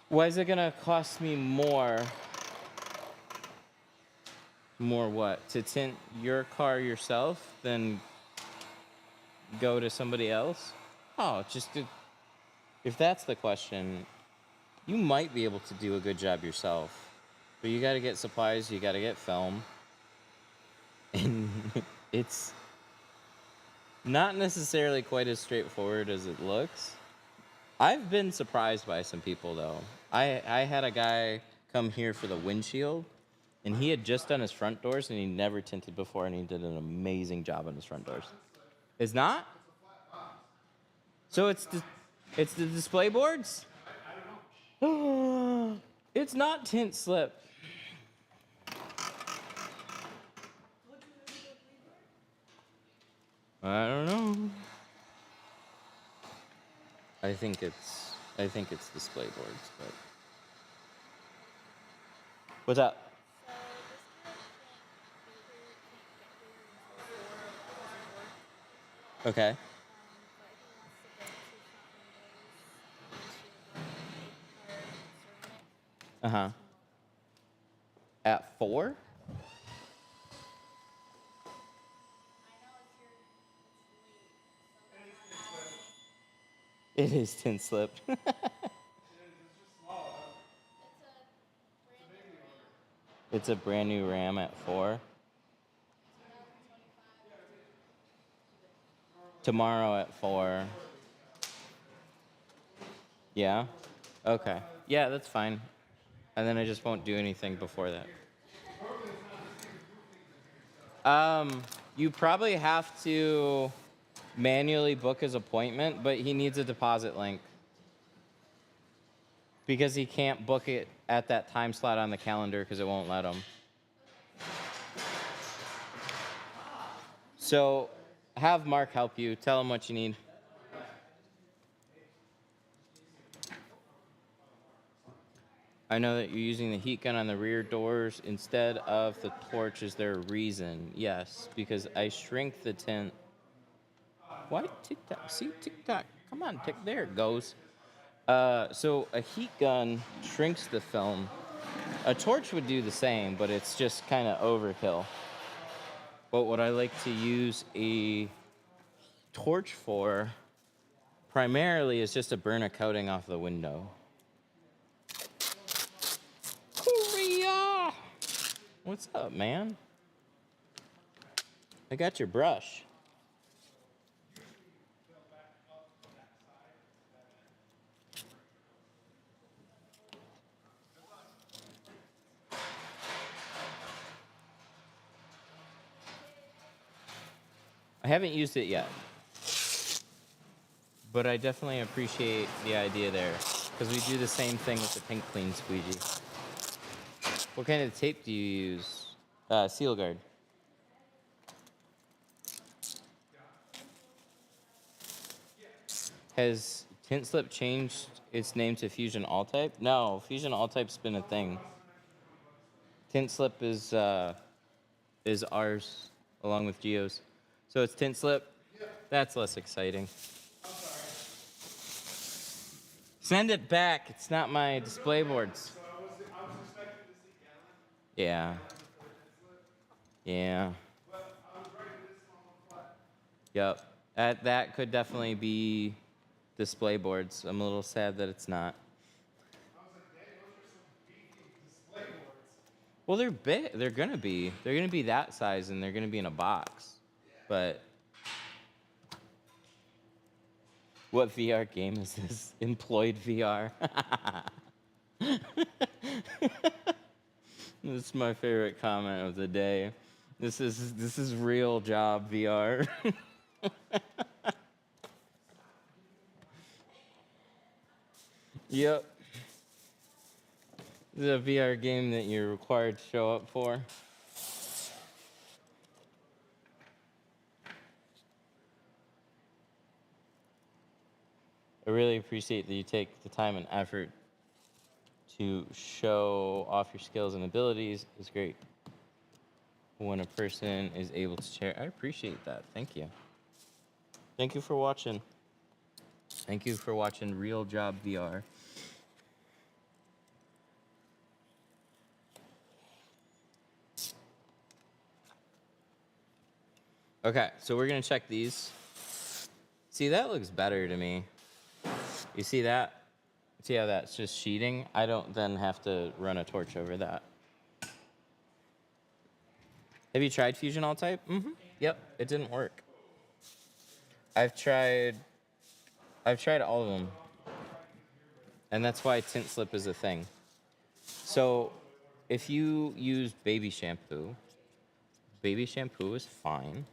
Why is it gonna cost me more More what? To tint your car yourself, then go to somebody else? Oh, if that's the question, you might be able to do a good job yourself. But you gotta get supplies, you gotta get film. And it's not necessarily quite as straightforward as it looks. I've been surprised by some people though. I had a guy come here for the windshield, and he had just done his front doors, and he never tinted before, and he did an amazing job on his front doors. It's not? So it's the display boards? It's not tint slip. I don't know. I think it's display boards, but what's up? Okay. Uh-huh. At 4? It is tint slip. It's a brand new RAM at 4. Tomorrow at 4. Yeah? Okay. Yeah, that's fine. And then I just won't do anything before that. You probably have to manually book his appointment, but he needs a deposit link. Because he can't book it at that time slot on the calendar because it won't let him. So have Mark help you. Tell him what you need. I know that you're using the heat gun on the rear doors instead of the torch. Is there a reason? Yes, because I shrink the tint. Why tick-tock? See, tick-tock. Come on, tick. There it goes. So a heat gun shrinks the film. A torch would do the same, but it's just kind of overkill. But what I like to use a torch for primarily is just to burn a coating off the window. Korea! What's up, man? I got your brush. I haven't used it yet, but I definitely appreciate the idea there, because we do the same thing with the pink clean squeegee. What kind of tape do you use? Seal guard. Has Tint Slip changed its name to Fusion All Type? No, Fusion All Type's been a thing. Tint Slip is ours, along with Geo's. So it's Tint Slip. That's less exciting. Send it back. It's not my display boards. Yeah. Yeah. Yep. That could definitely be display boards. I'm a little sad that it's not. Well, they're big. They're gonna be that size, and they're gonna be in a box. But what VR game is this? Employed VR. This is my favorite comment of the day. This is real job VR. Yep. This is a VR game that you're required to show up for. I really appreciate that you take the time and effort to show off your skills and abilities. It's great when a person is able to share. I appreciate that. Thank you. Thank you for watching. Thank you for watching Real Job VR. Okay, so we're gonna check these. See, that looks better to me. You see that? See how that's just sheeting? I don't then have to run a torch over that. Have you tried Fusion All Type? Mm-hmm. Yep, it didn't work. I've tried all of them. And that's why tint slip is a thing. So if you use baby shampoo is fine.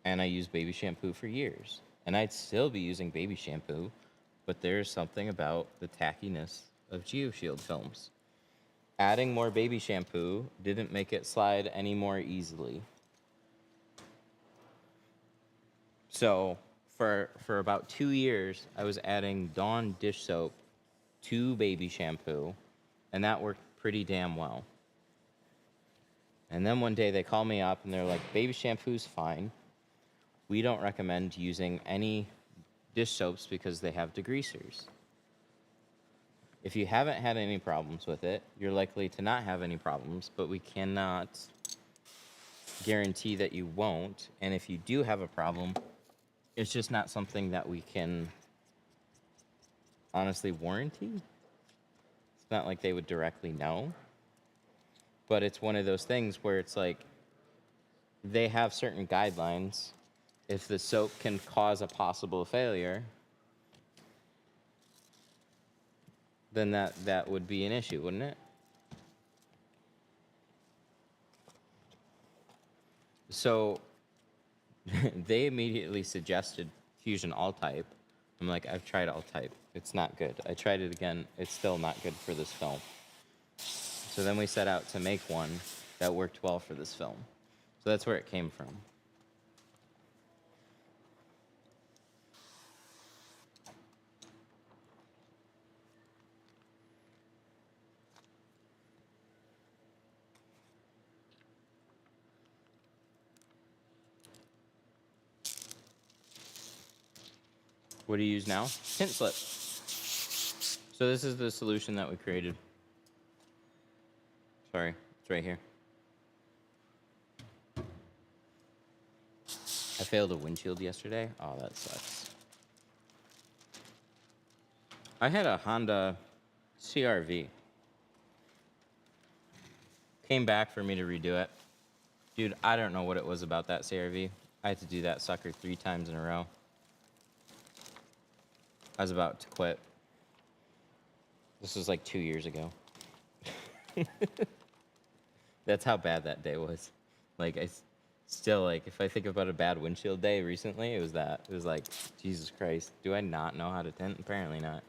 And I used baby shampoo for years. And I'd still be using baby shampoo, but there's something about the tackiness of GeoShield films. Adding more baby shampoo didn't make it slide any more easily. So for about 2 years, I was adding Dawn dish soap to baby shampoo, and that worked pretty damn well. And then one day they call me up and they're like, baby shampoo's fine. We don't recommend using any dish soaps because they have degreasers. If you haven't had any problems with it, you're likely to not have any problems, but we cannot guarantee that you won't. And if you do have a problem, it's just not something that we can honestly warranty. It's not like they would directly know. But it's one of those things where it's like they have certain guidelines. If the soap can cause a possible failure, then that would be an issue, wouldn't it? So they immediately suggested Fusion All Type. I'm like, I've tried All Type. It's not good. I tried it again. It's still not good for this film. So then we set out to make one that worked well for this film. So that's where it came from. What do you use now? Tint slip. So this is the solution that we created. Sorry, it's right here. I failed a windshield yesterday. Oh, that sucks. I had a Honda CR-V. Came back for me to redo it. Dude, I don't know what it was about that CR-V. I had to do that sucker 3 times in a row. I was about to quit. This was like 2 years ago. That's how bad that day was. Like, I still, like, if I think about a bad windshield day recently, it was that. It was like, Jesus Christ, do I not know how to tint? Apparently not.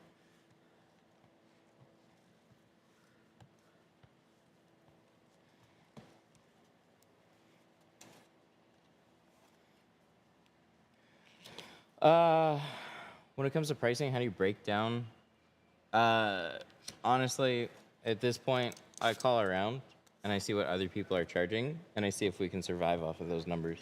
When it comes to pricing, how do you break down? Honestly, at this point, I call around and I see what other people are charging, and I see if we can survive off of those numbers.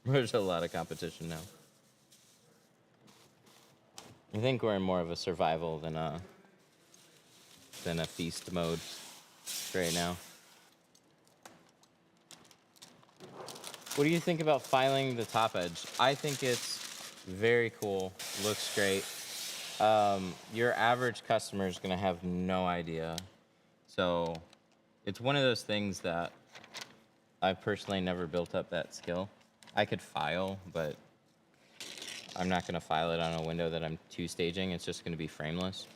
There's a lot of competition now. I think we're in more of a survival than a feast mode right now. What do you think about filing the top edge? I think it's very cool. Looks great. Your average customer is going to have no idea. So it's one of those things that I've personally never built up that skill. I could file, but I'm not going to file it on a window that I'm two-staging. It's just going to be frameless.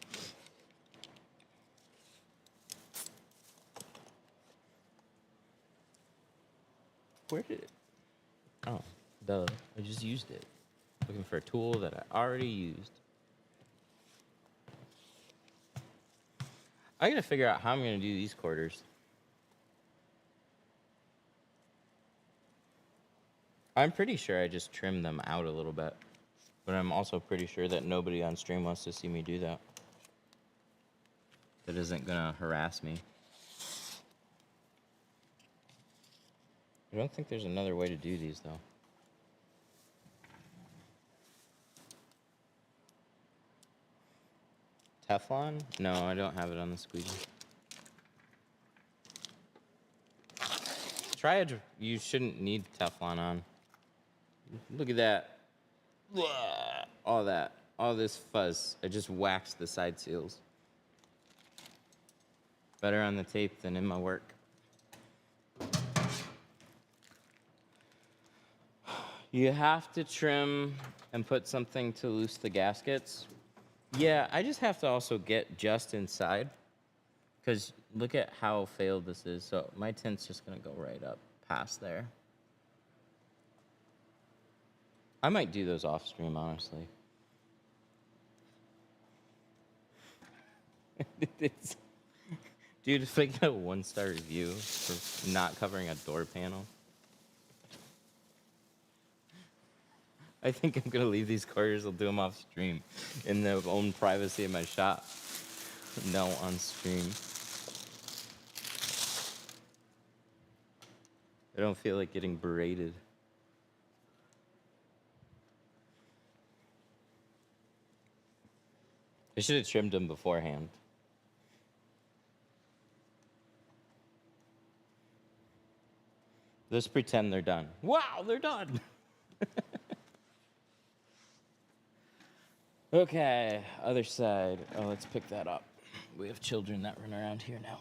Where did it? Oh, duh. I just used it. Looking for a tool that I already used. I gotta figure out how I'm gonna do these quarters. I'm pretty sure I just trimmed them out a little bit. But I'm also pretty sure that nobody on stream wants to see me do that. That isn't gonna harass me. I don't think there's another way to do these, though. Teflon? No, I don't have it on the squeegee. You shouldn't need Teflon on. Look at that. All that. All this fuzz. I just waxed the side seals. Better on the tape than in my work. You have to trim and put something to loose the gaskets. Yeah, I just have to also get just inside. Because look at how failed this is. So my tint's just going to go right up past there. I might do those off stream, honestly. Dude, if I get a 1-star review for not covering a door panel, I think I'm gonna leave these corners. I'll do them off stream in the own privacy of my shop. No, on stream. I don't feel like getting berated. I should have trimmed them beforehand. Let's pretend they're done. Wow, they're done. Okay, other side. Oh, let's pick that up. We have children that run around here now.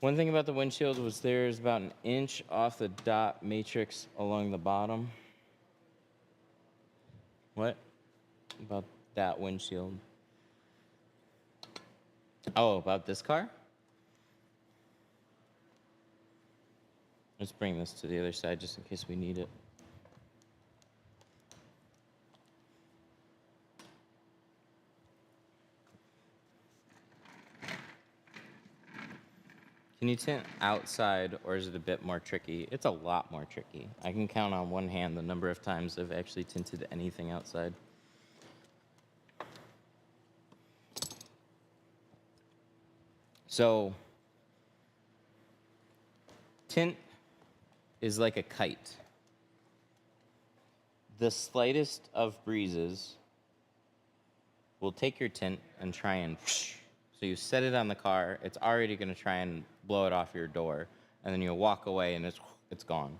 One thing about the windshield was there's about an inch off the dot matrix along the bottom. What? About that windshield. Oh, about this car? Let's bring this to the other side just in case we need it. Can you tint outside, or is it a bit more tricky? It's a lot more tricky. I can count on one hand the number of times I've actually tinted anything outside. So, tint is like a kite. The slightest of breezes will take your tint and try and... So you set it on the car, it's already going to try and blow it off your door, and then you'll walk away and it's gone.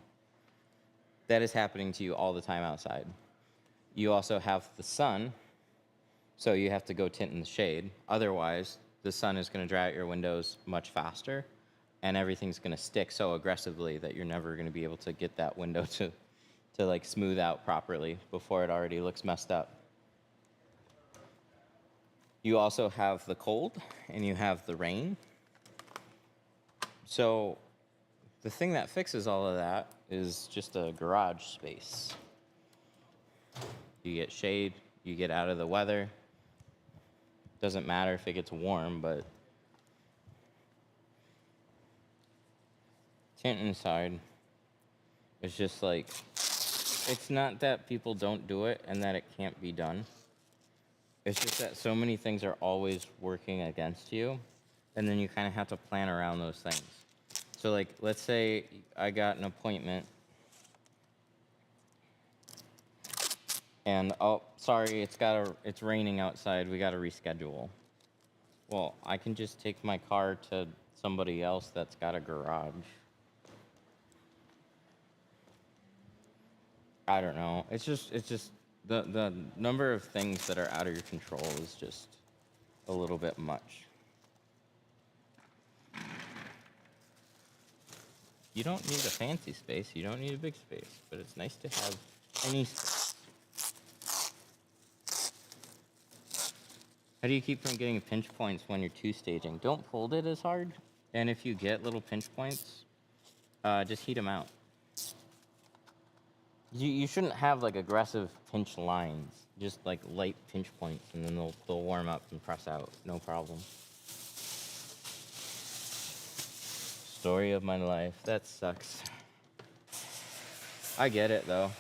That is happening to you all the time outside. You also have the sun, so you have to go tint in the shade. Otherwise, the sun is going to dry out your windows much faster, and everything's going to stick so aggressively that you're never going to be able to get that window to like smooth out properly before it already looks messed up. You also have the cold, and you have the rain. So the thing that fixes all of that is just a garage space. You get shade, you get out of the weather. Doesn't matter if it gets warm, but tint inside is just like, it's not that people don't do it and that it can't be done. It's just that so many things are always working against you, and then you kind of have to plan around those things. So, like, let's say I got an appointment, and, oh, sorry, it's raining outside, we got to reschedule. Well, I can just take my car to somebody else that's got a garage. I don't know. It's just the number of things that are out of your control is just a little bit much. You don't need a fancy space. You don't need a big space, but it's nice to have any space. How do you keep from getting pinch points when you're two-staging? Don't fold it as hard, and if you get little pinch points, just heat them out. You shouldn't have like aggressive pinch lines, just like light pinch points, and then they'll warm up and press out, no problem. Story of my life. That sucks. I get it though.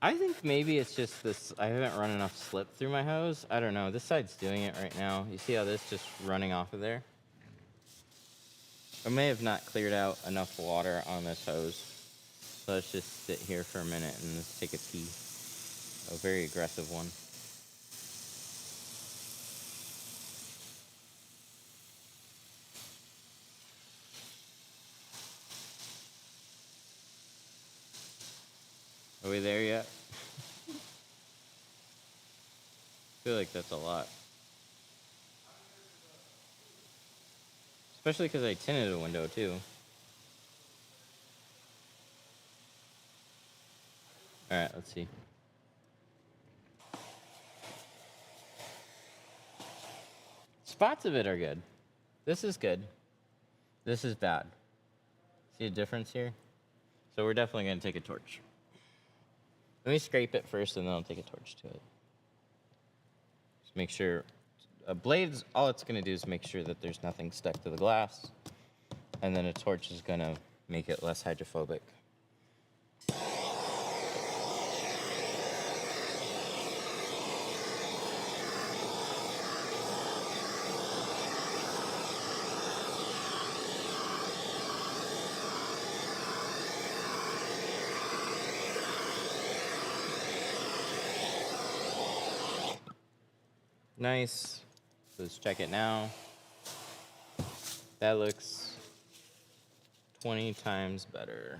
I think maybe it's just this, I haven't run enough slip through my hose. I don't know, this side's doing it right now. You see how this just running off of there? I may have not cleared out enough water on this hose. So let's just sit here for a minute and let's take a pee. a very aggressive one. Are we there yet? I feel like that's a lot. Especially because I tinted a window too. Alright, let's see. Spots of it are good. This is good. This is bad. See a difference here? So we're definitely going to take a torch. Let me scrape it first and then I'll take a torch to it. Just make sure, blades, all it's going to do is make sure that there's nothing stuck to the glass. And then a torch is going to make it less hydrophobic. Nice. So let's check it now. That looks 20 times better.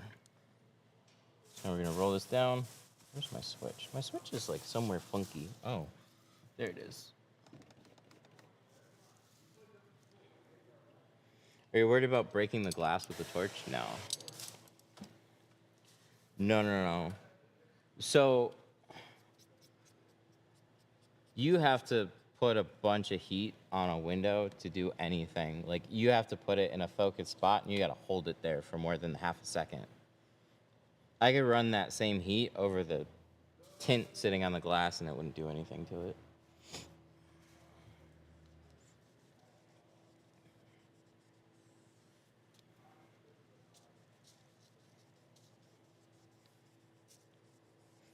Now we're gonna roll this down. Where's my switch? My switch is like somewhere funky. Oh, there it is. Are you worried about breaking the glass with the torch? No. No. So you have to put a bunch of heat on a window to do anything. Like, you have to put it in a focused spot and you gotta hold it there for more than half a second. I could run that same heat over the tint sitting on the glass and it wouldn't do anything to it.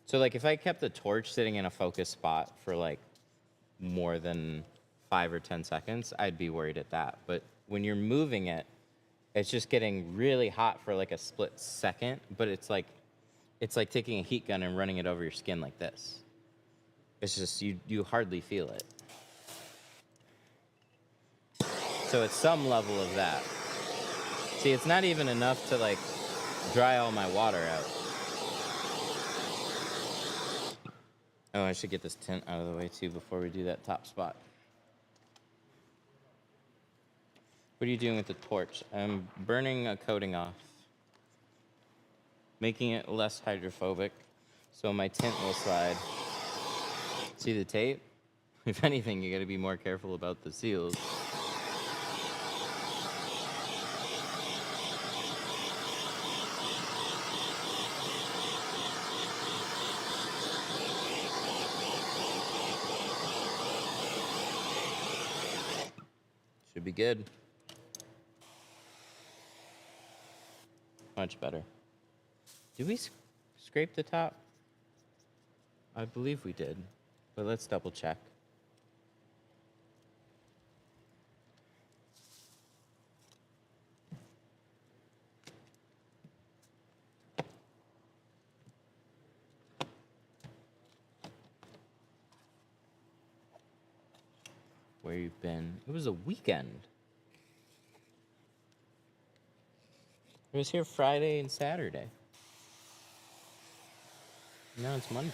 So like if I kept the torch sitting in a focused spot for like more than 5 or 10 seconds, I'd be worried at that. But when you're moving it, it's just getting really hot for like a split second, but it's like taking a heat gun and running it over your skin like this. It's just, you hardly feel it. So it's some level of that. See, it's not even enough to like dry all my water out. Oh, I should get this tint out of the way too before we do that top spot. What are you doing with the torch? I'm burning a coating off, making it less hydrophobic so my tint will slide. See the tape? If anything, you gotta be more careful about the seals. Should be good. Much better. Did we scrape the top? I believe we did, but let's double check. Where you've been. It was a weekend. It was here Friday and Saturday. Now it's Monday.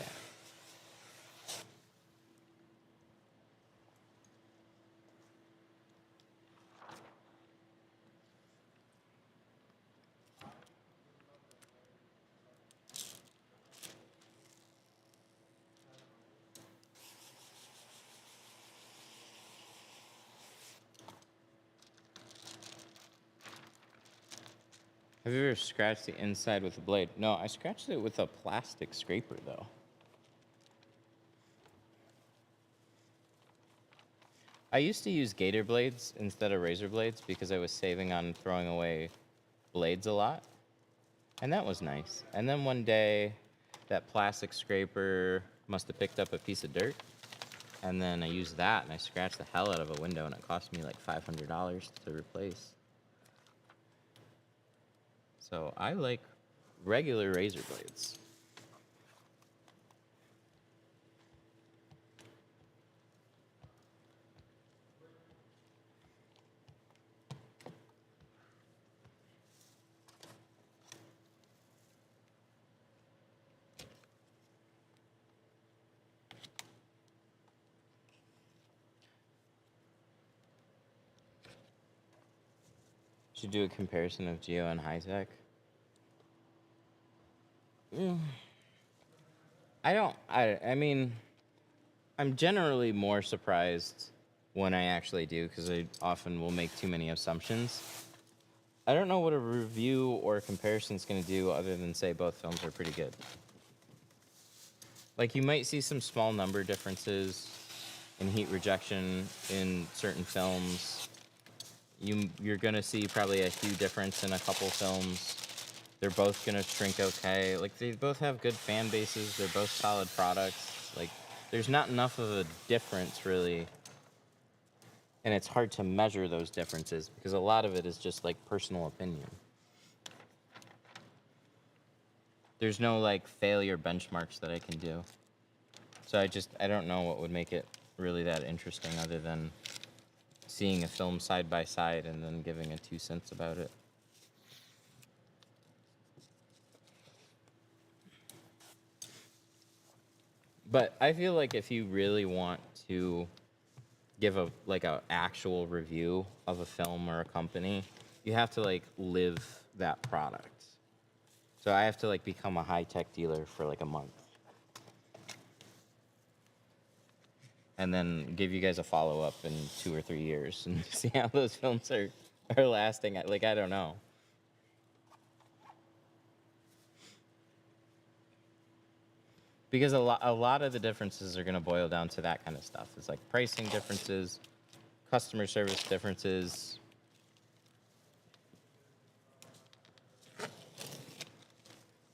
Have you ever scratched the inside with a blade? No, I scratched it with a plastic scraper, though. I used to use gator blades instead of razor blades because I was saving on throwing away blades a lot. And that was nice. And then one day, that plastic scraper must have picked up a piece of dirt. And then I used that and I scratched the hell out of a window and it cost me like $500 to replace. So I like regular razor blades. To do a comparison of Geo and high-tech. I mean, I'm generally more surprised when I actually do, because I often will make too many assumptions. I don't know what a review or a comparison is going to do other than say both films are pretty good. Like, you might see some small number differences in heat rejection in certain films. You're going to see probably a hue difference in a couple films. They're both going to shrink okay. Like, they both have good fan bases. They're both solid products. Like, there's not enough of a difference, really. And it's hard to measure those differences because a lot of it is just, like, personal opinion. There's no, like, failure benchmarks that I can do. So I don't know what would make it really that interesting other than seeing a film side by side and then giving a 2 cents about it. But I feel like if you really want to give a actual review of a film or a company, you have to like live that product. So I have to like become a high-tech dealer for like a month. And then give you guys a follow-up in 2 or 3 years and see how those films are lasting. Like, I don't know. Because a lot of the differences are going to boil down to that kind of stuff. It's like pricing differences, customer service differences.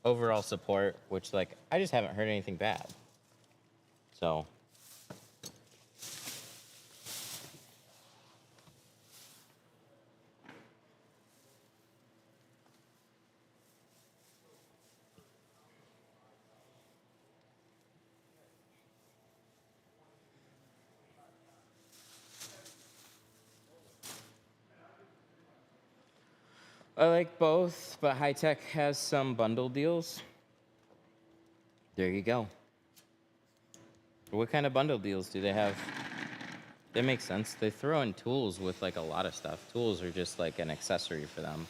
Overall support, which, like, I just haven't heard anything bad. So. I like both, but high-tech has some bundle deals. There you go. What kind of bundle deals do they have? They make sense. They throw in tools with like a lot of stuff. Tools are just like an accessory for them.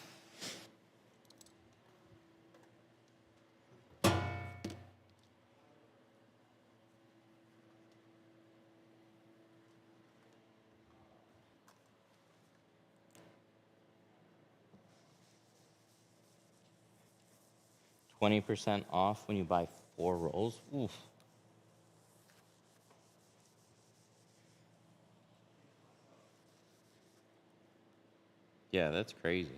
$20% off when you buy 4 rolls. Oof. Yeah, that's crazy.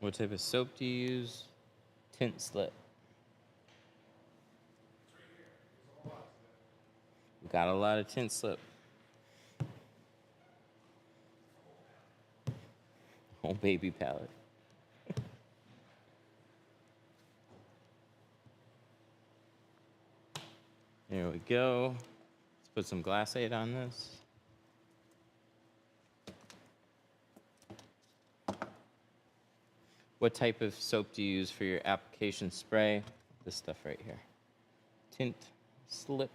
What type of soap do you use? Tint slip. We got a lot of tint slip. Oh, baby palette. There we go. Let's put some glass aid on this. What type of soap do you use for your application spray? This stuff right here. Tint slip.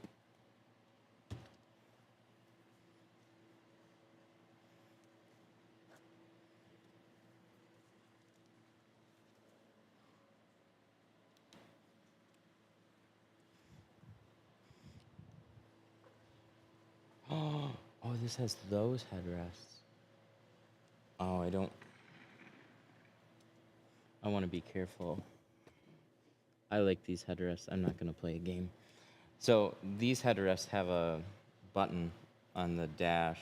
Oh, this has those headrests. Oh, I want to be careful. I like these headrests. I'm not going to play a game. So these headrests have a button on the dash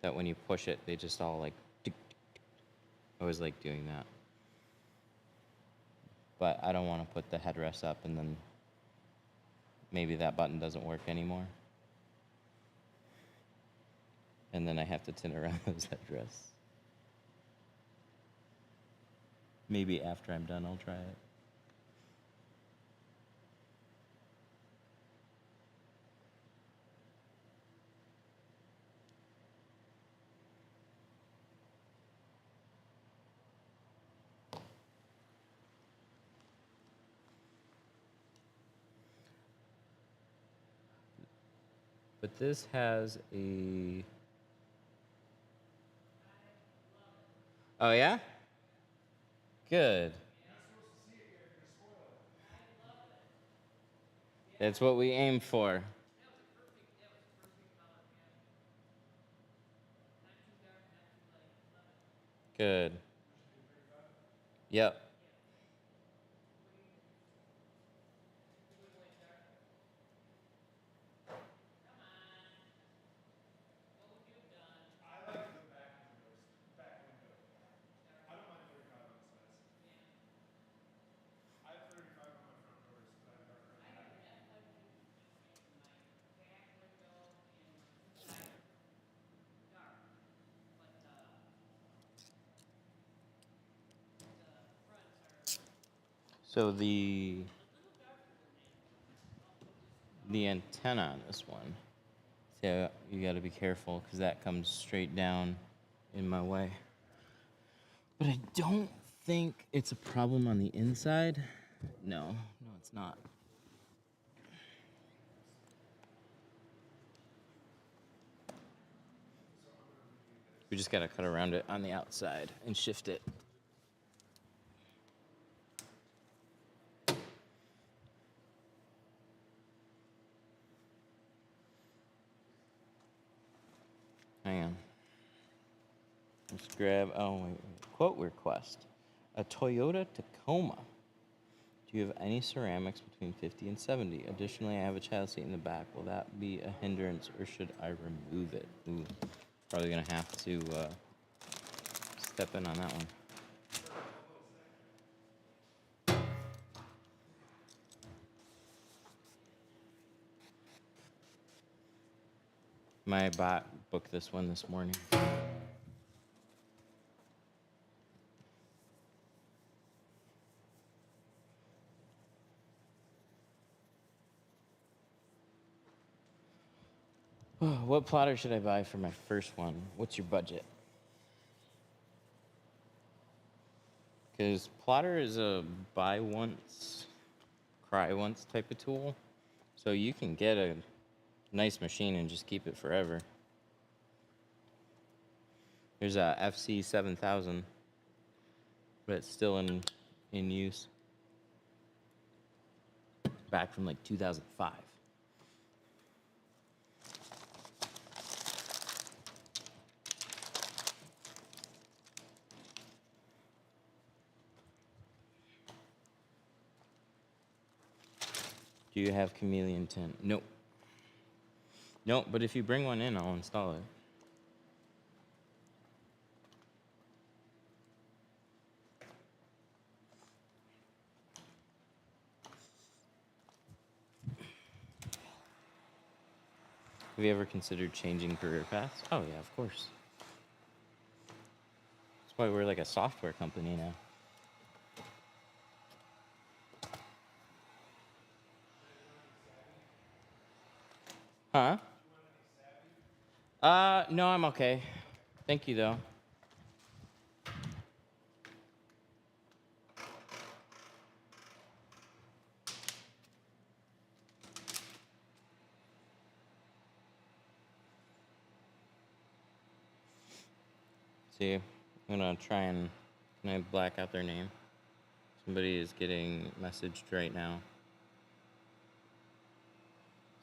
that when you push it, they just all like, tick, tick, tick. I always like doing that. But I don't want to put the headrest up and then maybe that button doesn't work anymore. And then I have to tint around those headrests. Maybe after I'm done, I'll try it. But this has a... Oh, yeah? Good. That's what we aim for. Good. Yep. So the antenna on this one, so you got to be careful because that comes straight down in my way. But I don't think it's a problem on the inside. No, it's not. We just got to cut around it on the outside and shift it. Hang on. Let's grab, wait. Quote request. A Toyota Tacoma. Do you have any ceramics between 50 and 70? Additionally, I have a child seat in the back. Will that be a hindrance or should I remove it? Ooh, probably gonna have to step in on that one. My bot booked this one this morning. What plotter should I buy for my first one? What's your budget? Because plotter is a buy once, cry once type of tool. So you can get a nice machine and just keep it forever. There's a FC 7000, but it's still in use. Back from like 2005. Do you have chameleon tint? Nope. Nope, but if you bring one in, I'll install it. Have you ever considered changing career paths? Oh, yeah, of course. That's why we're like a software company now. Huh? No, I'm okay. Thank you, though. See, I'm gonna try and, can I black out their name? Somebody is getting messaged right now.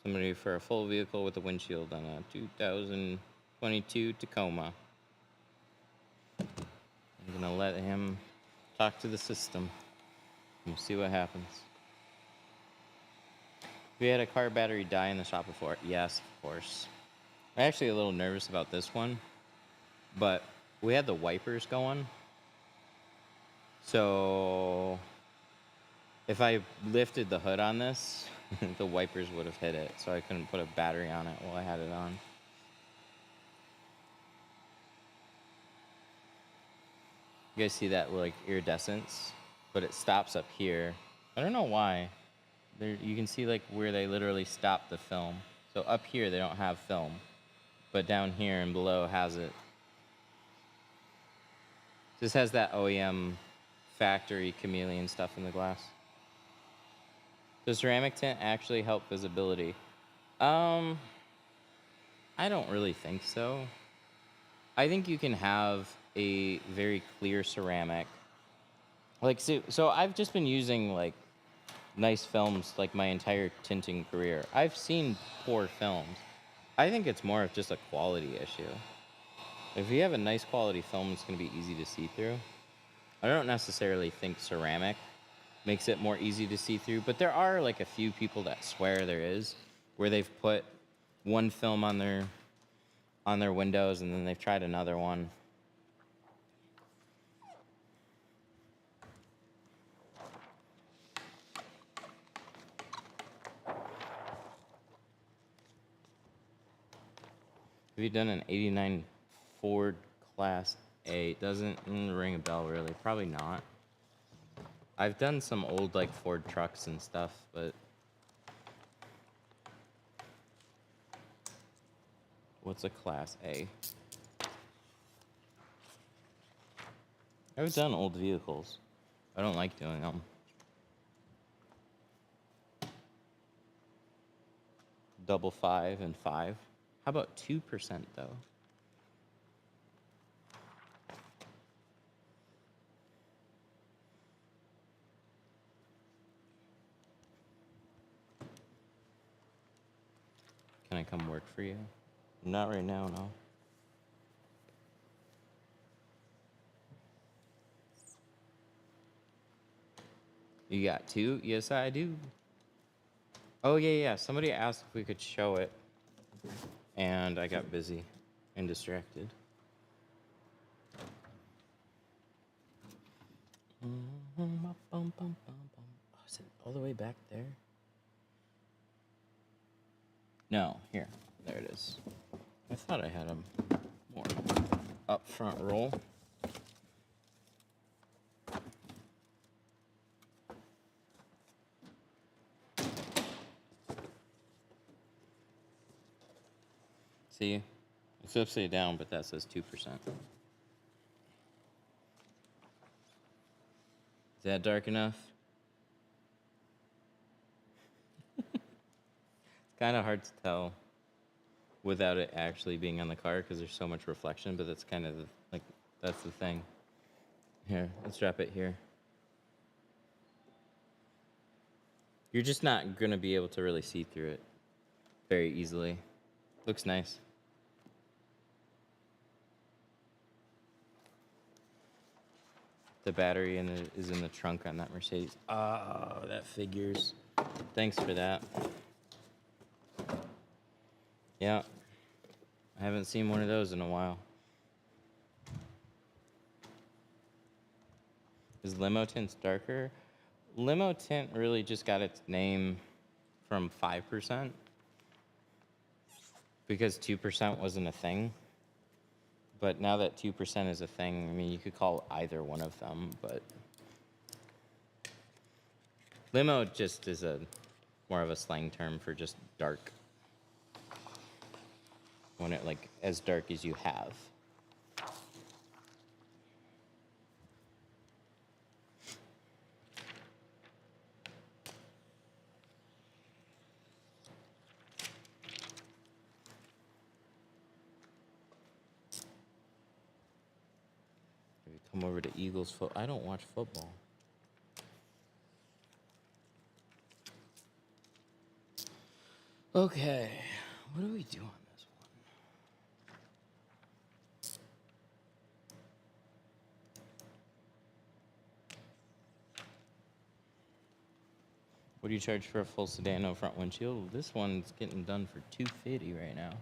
Somebody for a full vehicle with a windshield on a 2022 Tacoma. I'm gonna let him talk to the system. We'll see what happens. We had a car battery die in the shop before. Yes, of course. I'm actually a little nervous about this one, but we had the wipers going. So if I lifted the hood on this, the wipers would have hit it. So I couldn't put a battery on it while I had it on. You guys see that like iridescence, but it stops up here. I don't know why. There, you can see like where they literally stop the film. So up here they don't have film, but down here and below has it. This has that OEM factory chameleon stuff in the glass. Does ceramic tint actually help visibility? I don't really think so. I think you can have a very clear ceramic. Like, so I've just been using like nice films like my entire tinting career. I've seen poor films. I think it's more of just a quality issue. If you have a nice quality film, it's going to be easy to see through. I don't necessarily think ceramic makes it more easy to see through, but there are like a few people that swear there is, where they've put one film on their windows and then they've tried another one. Have you done an 89 Ford Class A? Doesn't ring a bell really. Probably not. I've done some old like Ford trucks and stuff, but what's a Class A? I've done old vehicles. I don't like doing them. Double 5 and 5. How about 2% though? Can I come work for you? Not right now, no. You got 2? Yes, I do. Oh, yeah. Somebody asked if we could show it, and I got busy and distracted. Oh, is it all the way back there? No, here. There it is. I thought I had a more up front roll. See? It's upside down, but that says 2%. Is that dark enough? It's kind of hard to tell without it actually being on the car because there's so much reflection, but that's kind of like, that's the thing. Here, let's drop it here. You're just not going to be able to really see through it very easily. Looks nice. The battery is in the trunk on that Mercedes. Oh, that figures. Thanks for that. Yeah. I haven't seen one of those in a while. Is limo tint's darker? Limo tint really just got its name from 5% because 2% wasn't a thing. But now that 2% is a thing, I mean, you could call either one of them, but limo just is a more of a slang term for just dark. When it like as dark as you have. Come over to Eagles foot. I don't watch football. Okay, what do we do on this one? What do you charge for a full sedan no front windshield? This one's getting done for $250 right now.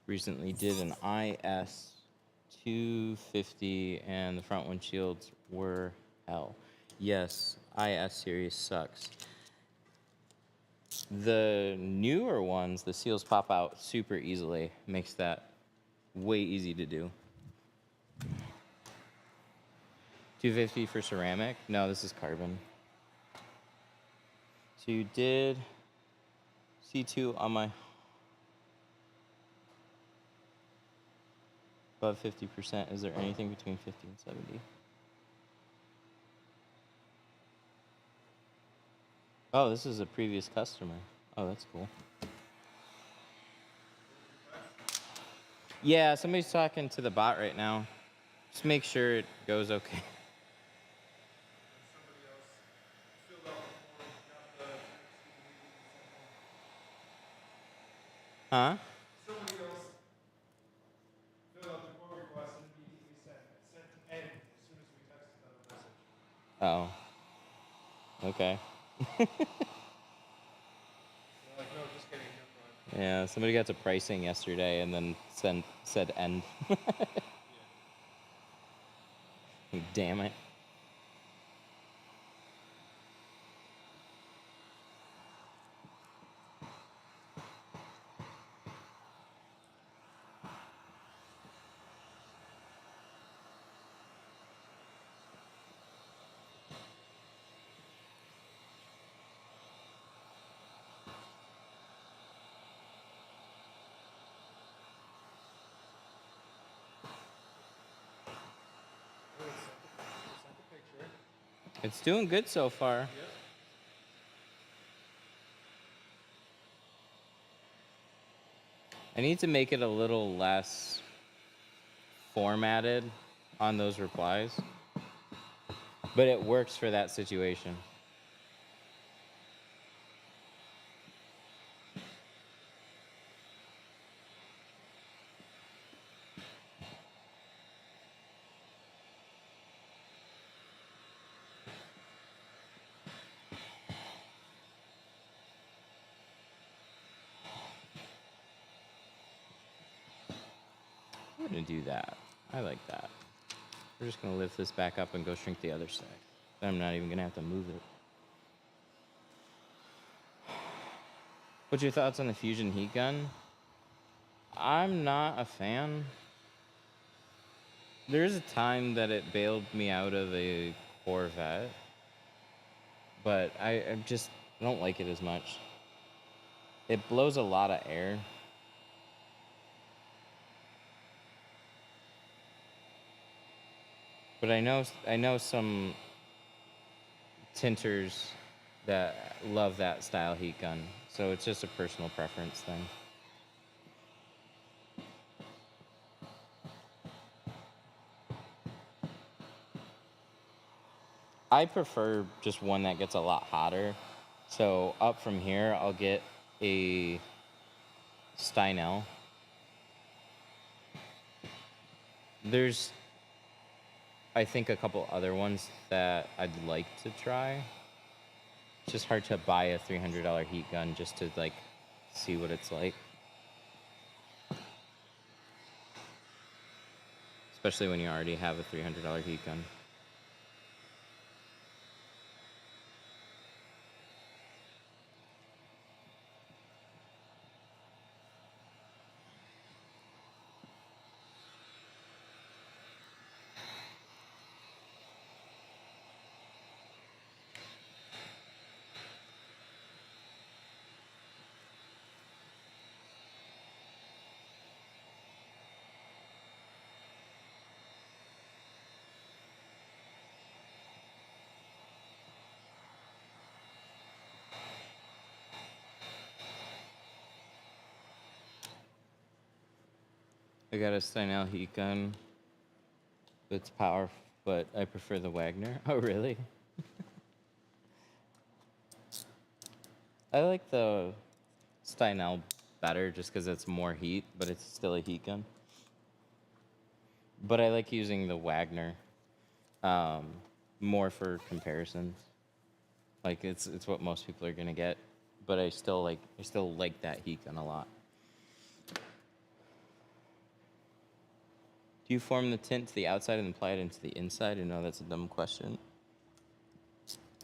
Recently did an IS $250, and the front windshields were hell. Yes, IS series sucks. The newer ones, the seals pop out super easily. Makes that way easy to do. $250 for ceramic? No, this is carbon. So you did C2 on my above 50%. Is there anything between 50 and 70? Oh, this is a previous customer. Oh, that's cool. Yeah, somebody's talking to the bot right now. Just make sure it goes okay. Huh? Somebody else filled out the quote request and immediately sent an end as soon as we texted them a message. Oh. Okay. They're like, no, just kidding, you're fine. Yeah, somebody got to pricing yesterday and then said end. Damn it. They sent the picture. It's doing good so far. Yep. I need to make it a little less formatted on those replies. But it works for that situation. I'm gonna do that. I like that. We're just gonna lift this back up and go shrink the other side. I'm not even gonna have to move it. What's your thoughts on the Fusion heat gun? I'm not a fan. There's a time that it bailed me out of a Corvette, but I just don't like it as much. It blows a lot of air. But I know some tinters that love that style heat gun, so it's just a personal preference thing. I prefer just one that gets a lot hotter. So up from here, I'll get a Steinel. There's, I think, a couple other ones that I'd like to try. It's just hard to buy a $300 heat gun just to like see what it's like. Especially when you already have a $300 heat gun. I got a Steinel heat gun. It's powerful, but I prefer the Wagner. Oh, really? I like the Steinel better just because it's more heat, but it's still a heat gun. But I like using the Wagner more for comparisons. Like it's what most people are gonna get, but I still like that heat gun a lot. Do you form the tint to the outside and apply it into the inside? No, that's a dumb question.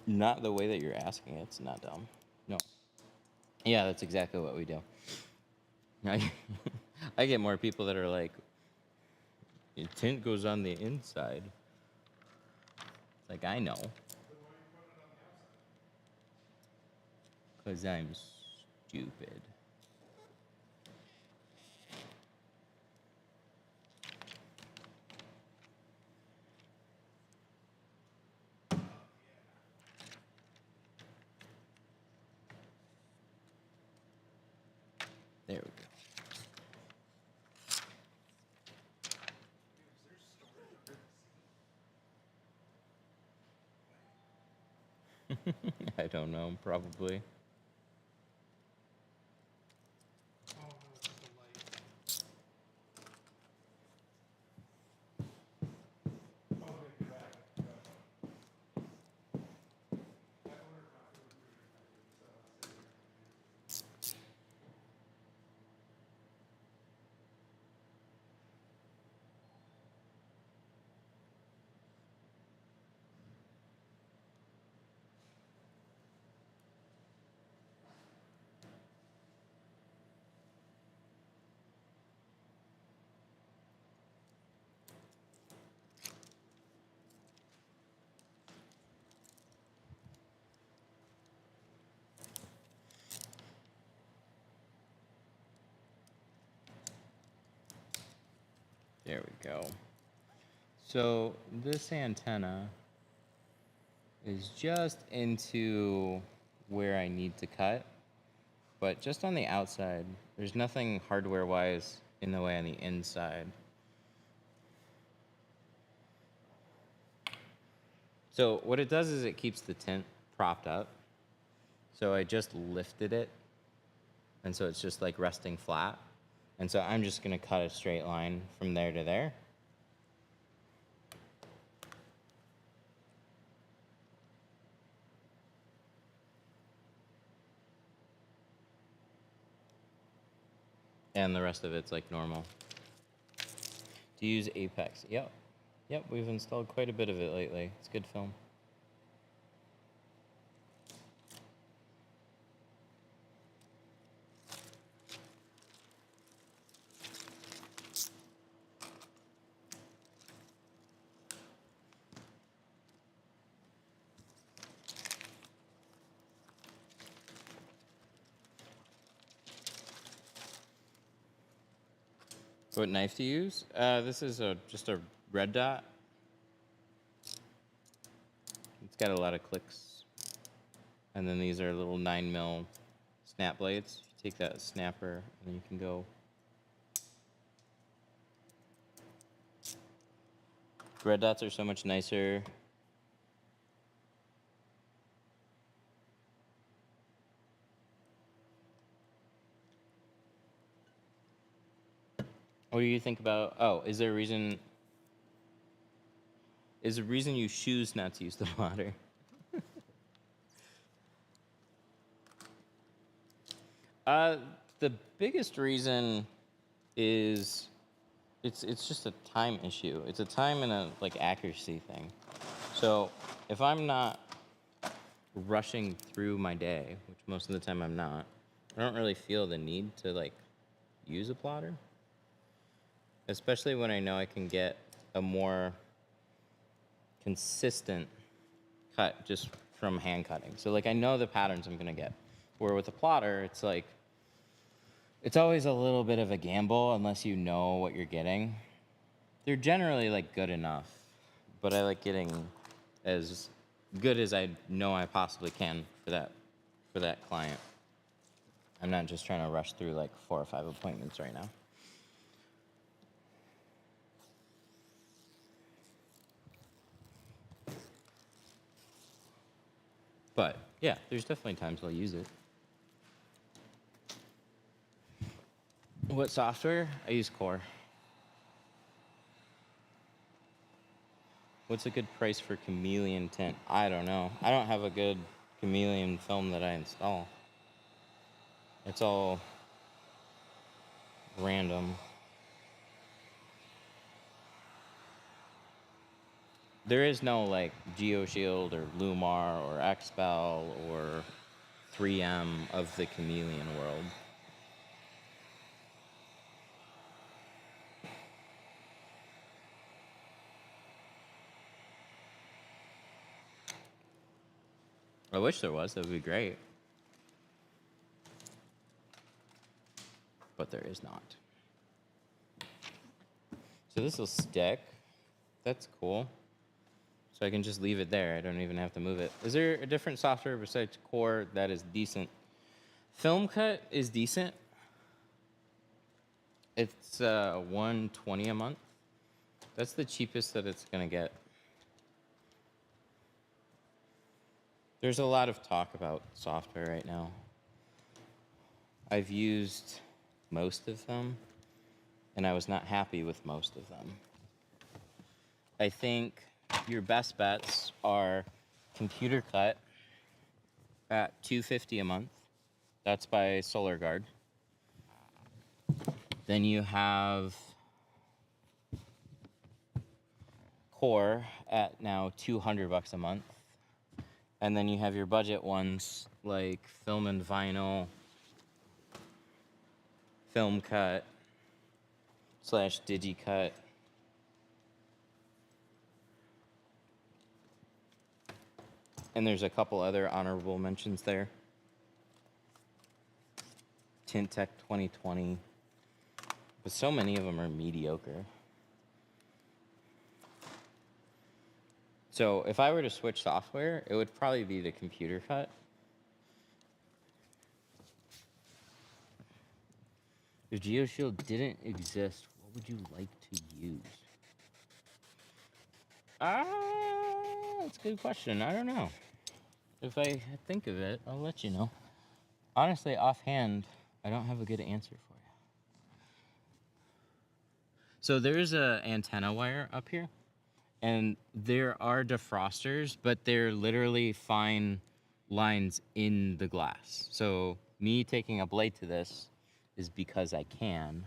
Not the way that you're asking it. It's not dumb. No. Yeah, that's exactly what we do. I get more people that are like, "Your tint goes on the inside." It's like, I know. Because I'm stupid. There we go. I don't know, probably. Oh, no, it's just the light. Oh, wait, you're back. I ordered my food so I'll sit here. There we go. So this antenna is just into where I need to cut, but just on the outside. There's nothing hardware-wise in the way on the inside. So what it does is it keeps the tint propped up. So I just lifted it, and so it's just like resting flat. And so I'm just gonna cut a straight line from there to there. And the rest of it's like normal. To use Apex, yep. Yep, we've installed quite a bit of it lately. It's good film. What knife to use? This is just a red dot. It's got a lot of clicks. And then these are little 9mm snap blades. You take that snapper and then you can go. Red dots are so much nicer. What do you think about? Oh, is there a reason? Is the reason you choose not to use the plotter? The biggest reason is it's just a time issue. It's a time and a like accuracy thing. So if I'm not rushing through my day, which most of the time I'm not, I don't really feel the need to like use a plotter. Especially when I know I can get a more consistent cut just from hand cutting. So like I know the patterns I'm gonna get. Where with a plotter, it's like, it's always a little bit of a gamble unless you know what you're getting. They're generally like good enough, but I like getting as good as I know I possibly can for that client. I'm not just trying to rush through like 4 or 5 appointments right now. But yeah, there's definitely times I'll use it. What software? I use Core. What's a good price for chameleon tint? I don't know. I don't have a good chameleon film that I install. It's all random. There is no like GeoShield or Lumar or XPEL or 3M of the chameleon world. I wish there was. That would be great. But there is not. So this will stick. That's cool. So I can just leave it there. I don't even have to move it. Is there a different software besides Core that is decent? Film Cut is decent. It's $120 a month. That's the cheapest that it's gonna get. There's a lot of talk about software right now. I've used most of them, and I was not happy with most of them. I think your best bets are Computer Cut at $250 a month. That's by Solar Guard. Then you have Core at now $200 a month. And then you have your budget ones like Film and Vinyl, Film Cut / DigiCut. And there's a couple other honorable mentions there. Tint Tech 2020. But so many of them are mediocre. So if I were to switch software, it would probably be the Computer Cut. If GeoShield didn't exist, what would you like to use? That's a good question. I don't know. If I think of it, I'll let you know. Honestly, offhand, I don't have a good answer for you. So there's a antenna wire up here, and there are defrosters, but they're literally fine lines in the glass. So me taking a blade to this is because I can,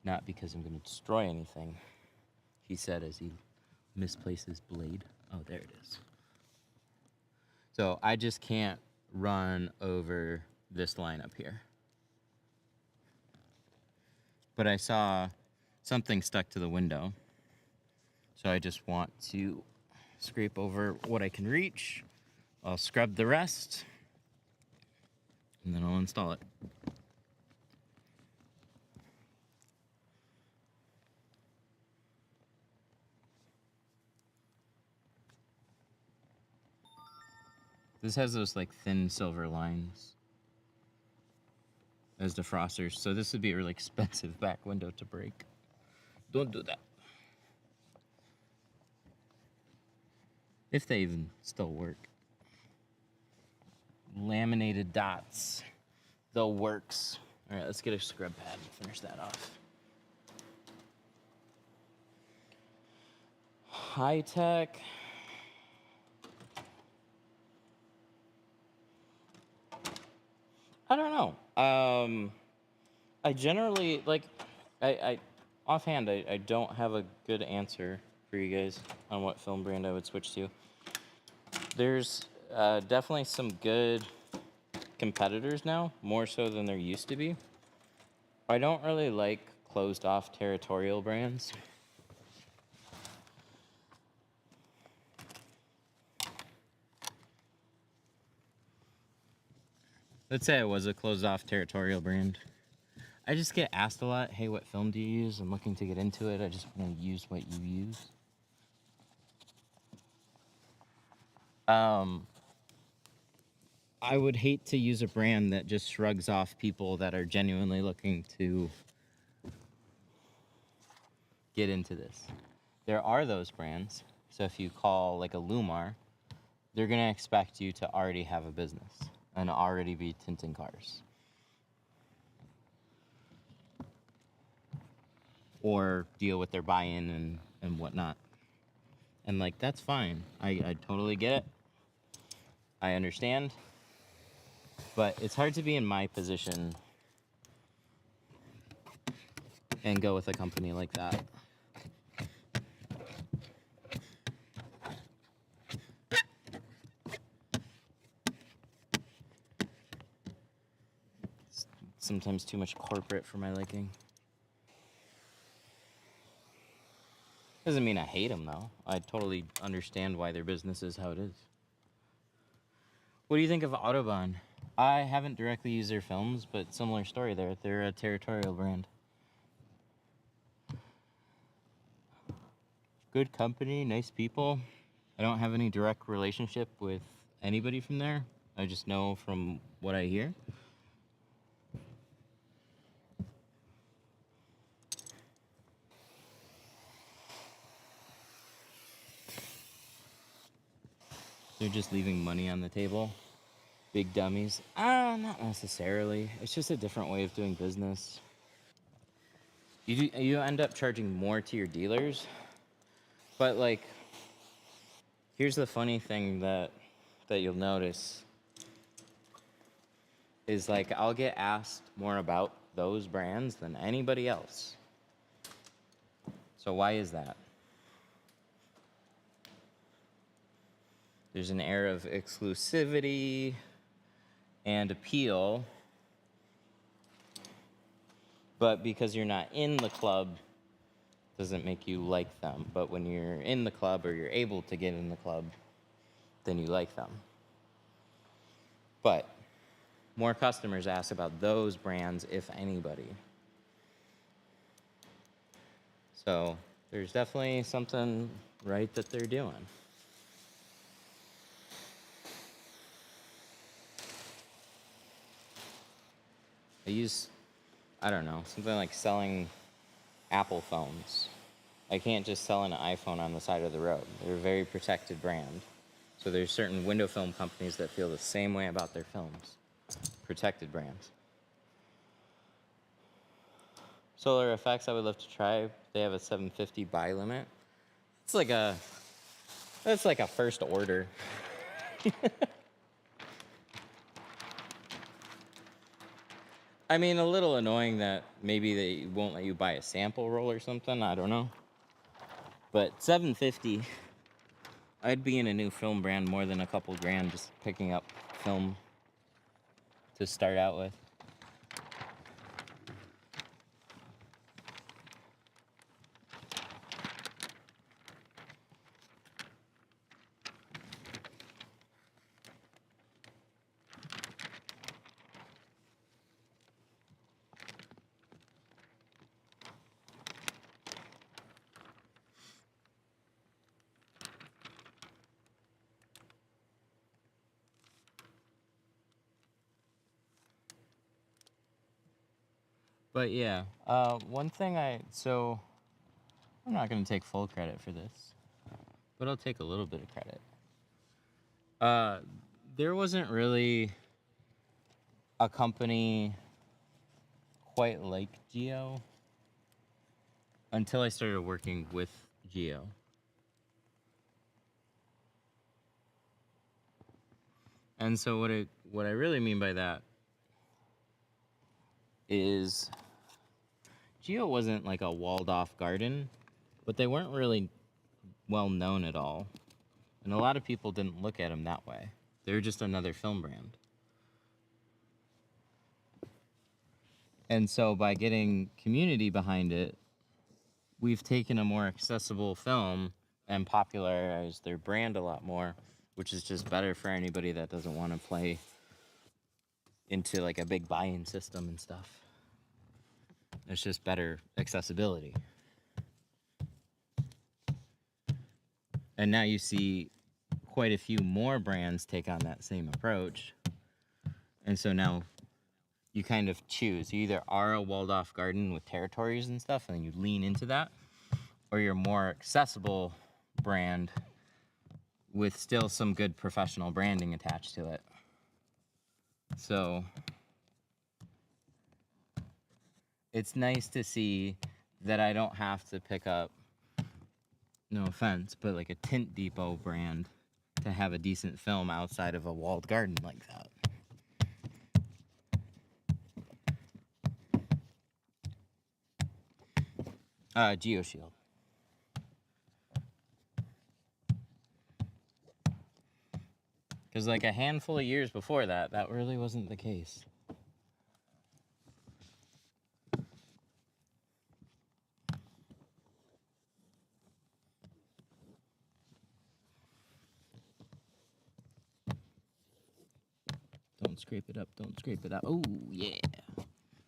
not because I'm going to destroy anything, he said as he misplaced his blade. Oh, there it is. So I just can't run over this line up here. But I saw something stuck to the window. So I just want to scrape over what I can reach. I'll scrub the rest, and then I'll install it. This has those like thin silver lines as defrosters, so this would be a really expensive back window to break. Don't do that. If they even still work. Laminated dots. The works. All right, let's get a scrub pad and finish that off. High tech. I don't know. I generally, like, offhand, I don't have a good answer for you guys on what film brand I would switch to. There's definitely some good competitors now, more so than there used to be. I don't really like closed-off territorial brands. Let's say I was a closed-off territorial brand. I just get asked a lot, hey, what film do you use? I'm looking to get into it. I just want to use what you use. I would hate to use a brand that just shrugs off people that are genuinely looking to get into this. There are those brands. So if you call like a Lumar, they're going to expect you to already have a business and already be tinting cars. Or deal with their buy-in and whatnot. And like, that's fine. I totally get it. I understand. But it's hard to be in my position and go with a company like that. sometimes too much corporate for my liking. Doesn't mean I hate them, though. I totally understand why their business is how it is. What do you think of Autobahn? I haven't directly used their films, but similar story there. They're a territorial brand. Good company, nice people. I don't have any direct relationship with anybody from there. I just know from what I hear. They're just leaving money on the table. Big dummies. Not necessarily. It's just a different way of doing business. You end up charging more to your dealers, but like, here's the funny thing that you'll notice is like I'll get asked more about those brands than anybody else. So why is that? There's an air of exclusivity and appeal, but because you're not in the club doesn't make you like them. But when you're in the club or you're able to get in the club, then you like them. But more customers ask about those brands, if anybody. So there's definitely something right that they're doing. I don't know, something like selling Apple phones. I can't just sell an iPhone on the side of the road. They're a very protected brand. So there's certain window film companies that feel the same way about their films. Protected brands. Solar Effects, I would love to try. They have a 750 buy limit. That's like a first order. I mean, a little annoying that maybe they won't let you buy a sample roll or something. I don't know. But 750, I'd be in a new film brand more than a couple grand just picking up film to start out with. But yeah, one thing so I'm not going to take full credit for this, but I'll take a little bit of credit. There wasn't really a company quite like Geo until I started working with Geo. And so what I really mean by that is Geo wasn't like a walled off garden, but they weren't really well known at all. And a lot of people didn't look at them that way. They were just another film brand. And so by getting community behind it, we've taken a more accessible film and popularized their brand a lot more, which is just better for anybody that doesn't want to play into like a big buy-in system and stuff. It's just better accessibility. And now you see quite a few more brands take on that same approach. And so now you kind of choose. You either are a walled off garden with territories and stuff, and you lean into that, or you're a more accessible brand with still some good professional branding attached to it. So it's nice to see that I don't have to pick up, no offense, but like a Tint Depot brand to have a decent film outside of a walled garden like that. GeoShield. Because like a handful of years before that, that really wasn't the case. Don't scrape it up. Don't scrape it up. Oh, yeah.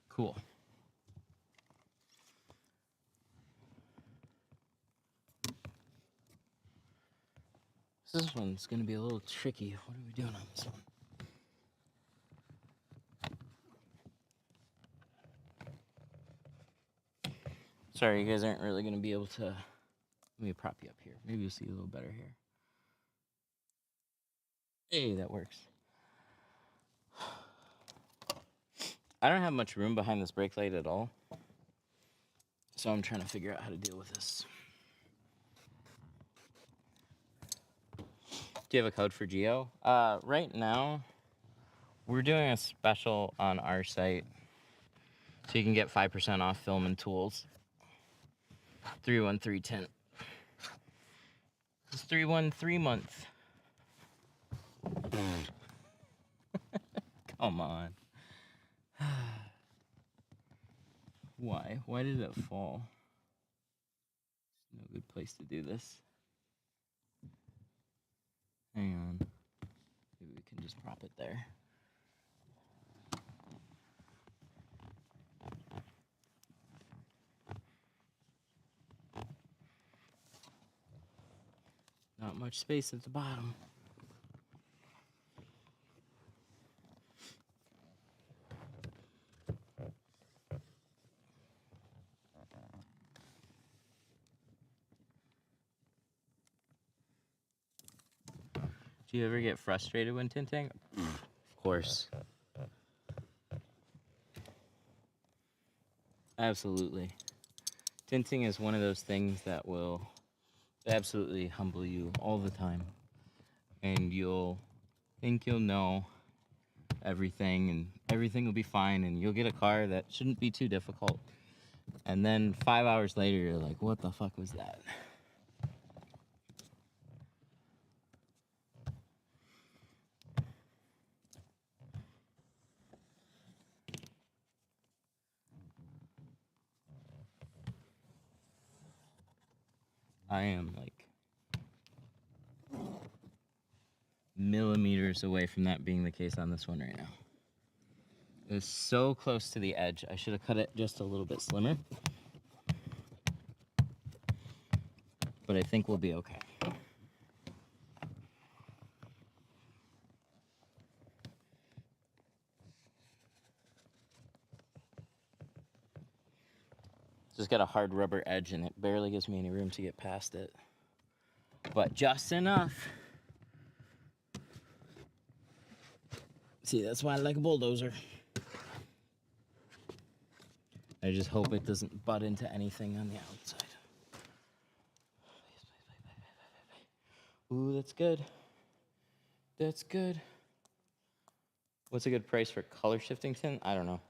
Cool. This one's going to be a little tricky. What are we doing on this one? Sorry, you guys aren't really going to be able to... Let me prop you up here. Maybe you'll see a little better here. Hey, that works. I don't have much room behind this brake light at all. So I'm trying to figure out how to deal with this. Do you have a code for Geo? Right now, we're doing a special on our site. So you can get 5% off film and tools. 313 tint. It's 313 month. Come on. Why? Why did it fall? No good place to do this. Hang on. Maybe we can just prop it there. Not much space at the bottom. Do you ever get frustrated when tinting? Of course. Absolutely. Tinting is one of those things that will absolutely humble you all the time. And you'll think you'll know everything and everything will be fine and you'll get a car that shouldn't be too difficult. And then 5 hours later, you're like, what the fuck was that? I am like millimeters away from that being the case on this one right now. It's so close to the edge. I should have cut it just a little bit slimmer. But I think we'll be okay. Just got a hard rubber edge and it barely gives me any room to get past it. But just enough. See, that's why I like a bulldozer. I just hope it doesn't butt into anything on the outside. Ooh, that's good. That's good. What's a good price for color shifting tint? I don't know.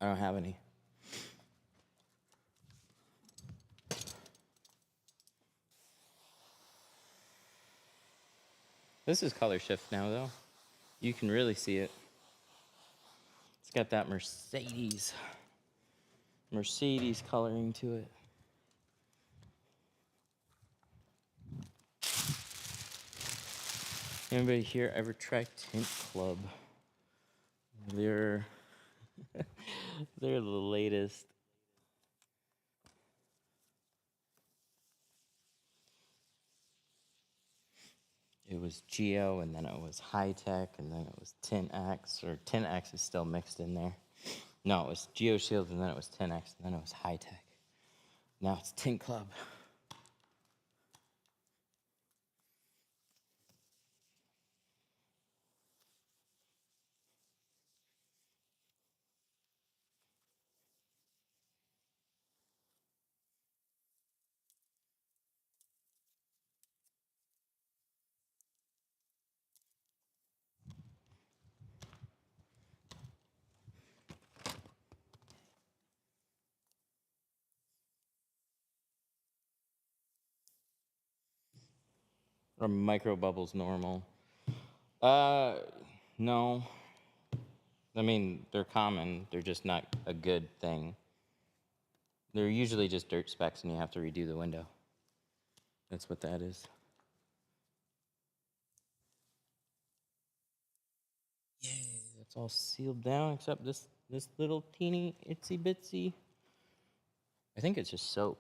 I don't have any. This is color shift now, though. You can really see it. It's got that Mercedes coloring to it. Anybody here ever tried Tint Club? They're they're the latest. It was Geo, and then it was High Tech, and then it was Tint X, or Tint X is still mixed in there. No, it was Geo Shield, and then it was Tint X, and then it was High Tech. Now it's Tint Club. Or micro bubbles normal? No. I mean, they're common. They're just not a good thing. They're usually just dirt specks and you have to redo the window. That's what that is. all sealed down except this little teeny itsy bitsy. I think it's just soap.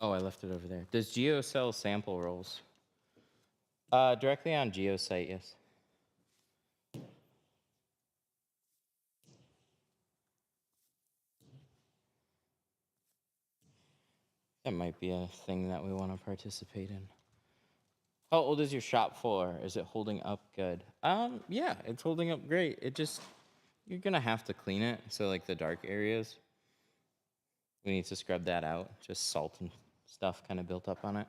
Oh, I left it over there. Does Geo sell sample rolls? Directly on Geo's site, yes. That might be a thing that we want to participate in. How old is your shop floor? Is it holding up good? Yeah, it's holding up great. It just, you're gonna have to clean it. So like the dark areas, we need to scrub that out. Just salt and stuff kind of built up on it.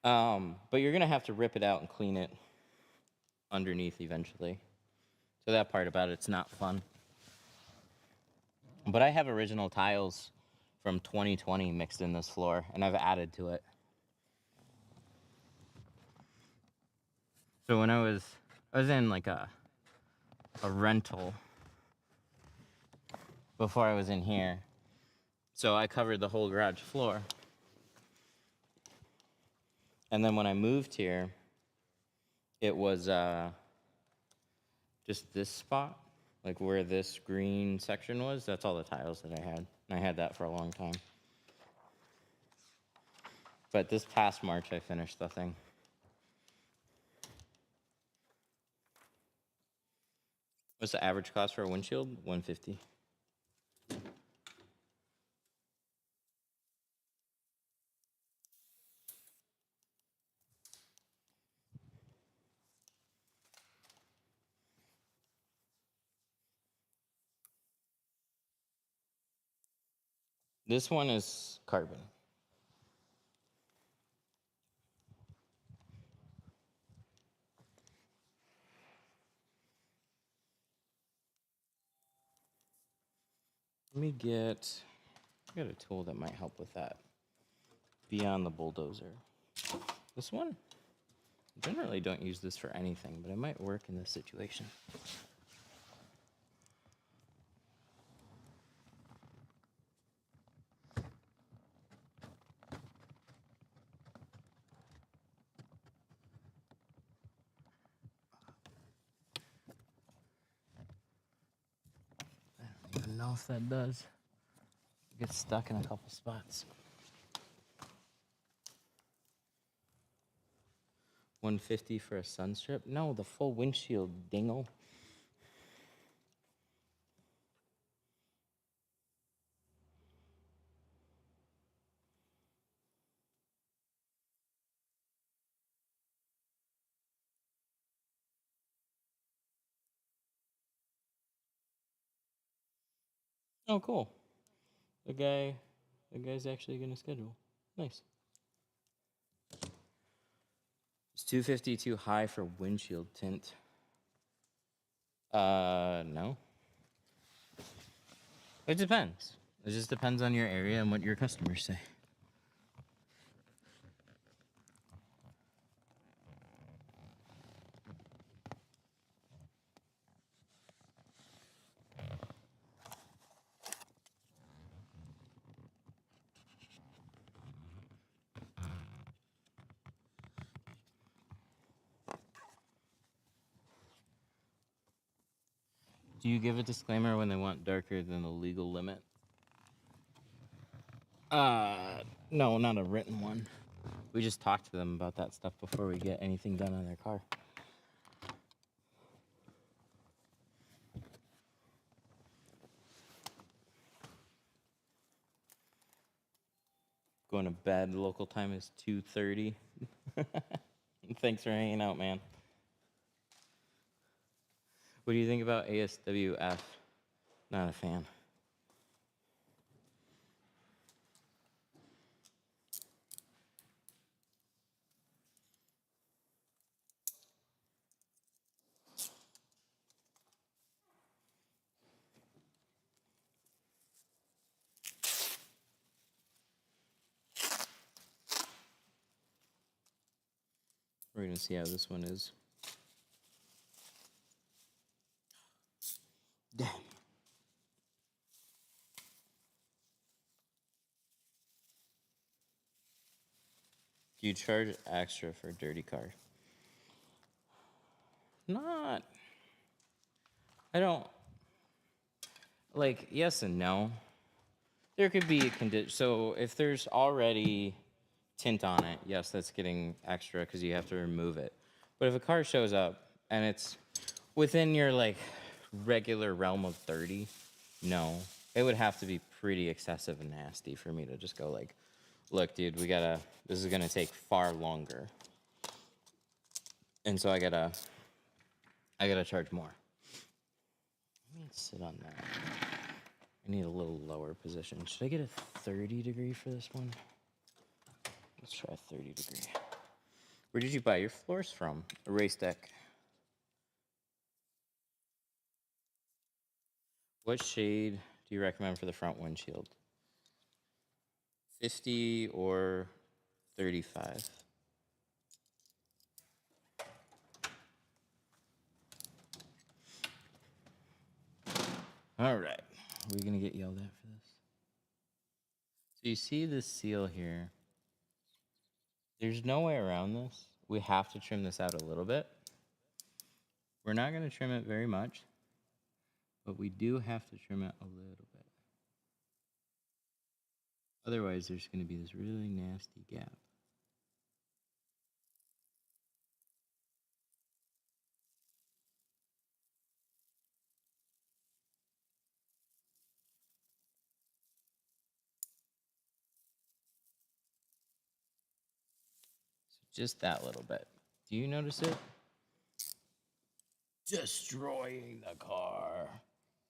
But you're gonna have to rip it out and clean it underneath eventually. So that part about it's not fun. But I have original tiles from 2020 mixed in this floor, and I've added to it. So when I was in like a rental before I was in here. So I covered the whole garage floor. And then when I moved here, it was just this spot, like where this green section was. That's all the tiles that I had. And I had that for a long time. But this past March, I finished the thing. What's the average cost for a windshield? $150. This one is carbon. Let me get, I got a tool that might help with that. Beyond the bulldozer. This one? I generally don't use this for anything, but it might work in this situation. I don't even know if that does. It gets stuck in a couple spots. 150 for a sun strip? No, the full windshield, dingle. Oh, cool. The guy's actually gonna schedule. Nice. Is 250 too high for windshield tint? No. It depends. It just depends on your area and what your customers say. Do you give a disclaimer when they want darker than the legal limit? No, not a written one. We just talk to them about that stuff before we get anything done on their car. Going to bed, local time is 2:30. Thanks for hanging out, man. What do you think about ASWF? Not a fan. We're gonna see how this one is. Damn. Do you charge extra for a dirty car? Not. I don't. Like, yes and no. There could be a condition. So if there's already tint on it, yes, that's getting extra because you have to remove it. But if a car shows up and it's within your like regular realm of 30, no, it would have to be pretty excessive and nasty for me to just go like, look, dude, this is gonna take far longer, and so I gotta charge more. Let me sit on that. I need a little lower position. Should I get a 30 degree for this one? Let's try 30 degree. Where did you buy your floors from? A race deck. What shade do you recommend for the front windshield? 50 or 35? All right. Are we going to get yelled at for this? So you see this seal here. There's no way around this. We have to trim this out a little bit. We're not going to trim it very much, but we do have to trim it a little bit. Otherwise, there's going to be this really nasty gap. So just that little bit. Do you notice it? Destroying the car.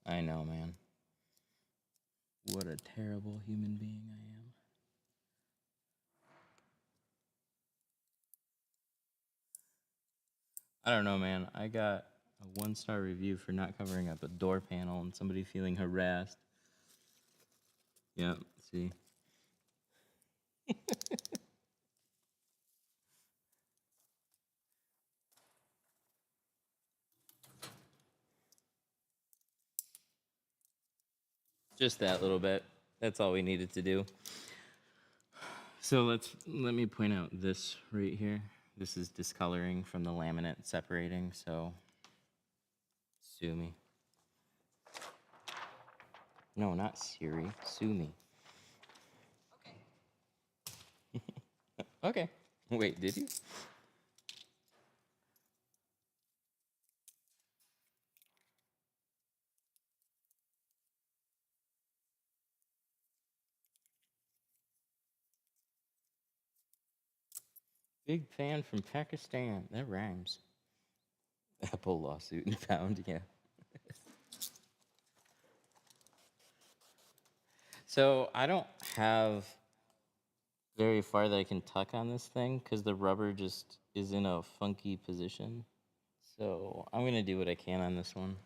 I know, man. What a terrible human being I am. I don't know, man. I got a 1-star review for not covering up a door panel and somebody feeling harassed. Yep, see. Just that little bit. That's all we needed to do. So let me point out this right here. This is discoloring from the laminate separating, so sue me. No, not Siri. Sue me. Okay. Wait, did you? Big fan from Pakistan. That rhymes. Apple lawsuit and found, yeah. So I don't have very far that I can tuck on this thing because the rubber just is in a funky position. So I'm going to do what I can on this one.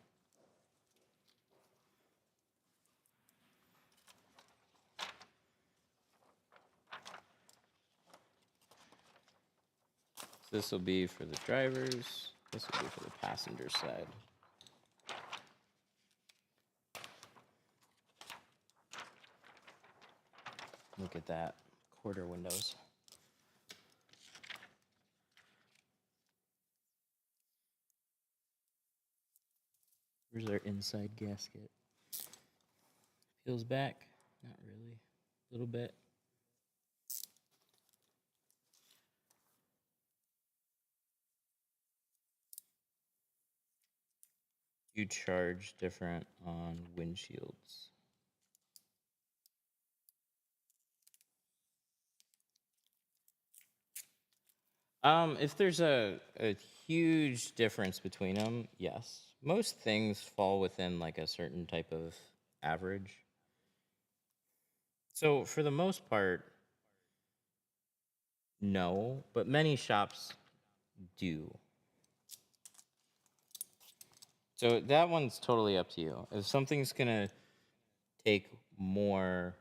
This will be for the drivers. This will be for the passenger side. Look at that. Quarter windows. Where's our inside gasket? Peels back. Not really. A little bit. You charge different on windshields. If there's a huge difference between them, yes. Most things fall within like a certain type of average. So for the most part, no, but many shops do. So that one's totally up to you. If something's gonna take more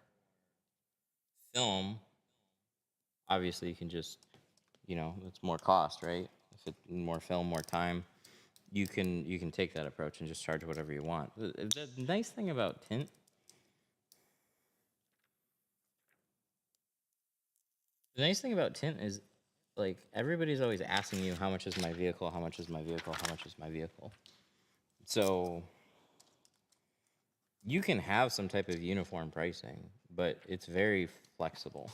film, obviously you can just, it's more cost, right? If it's more film, more time, you can take that approach and just charge whatever you want. The nice thing about tint, is like everybody's always asking you how much is my vehicle, how much is my vehicle, how much is my vehicle. So you can have some type of uniform pricing, but it's very flexible.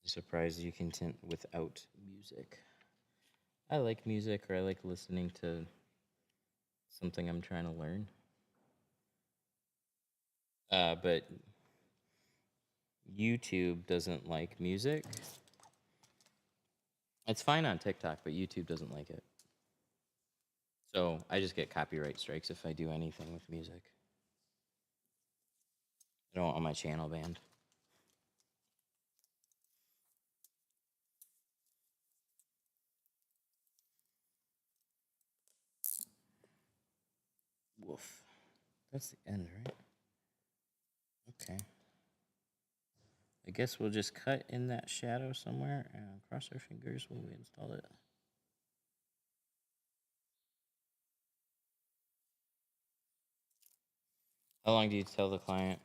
Surprised you can tint without music. I like music, or I like listening to something I'm trying to learn. But YouTube doesn't like music. It's fine on TikTok, but YouTube doesn't like it. So I just get copyright strikes if I do anything with music. I don't want my channel banned. Woof. That's the end, right? Okay. I guess we'll just cut in that shadow somewhere and cross our fingers when we install it. How long do you tell the client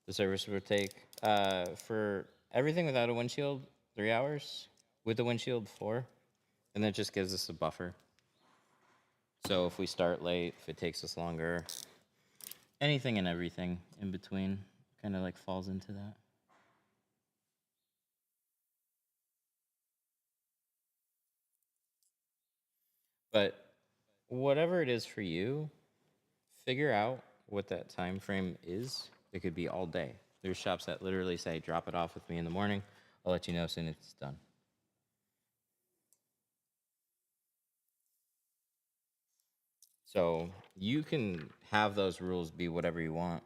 the service would take? For everything without a windshield, 3 hours. With the windshield, 4. And that just gives us a buffer. So if we start late, if it takes us longer, anything and everything in between kind of like falls into that. But whatever it is for you, figure out what that time frame is. It could be all day. There's shops that literally say, drop it off with me in the morning. I'll let you know as soon as it's done. So you can have those rules be whatever you want.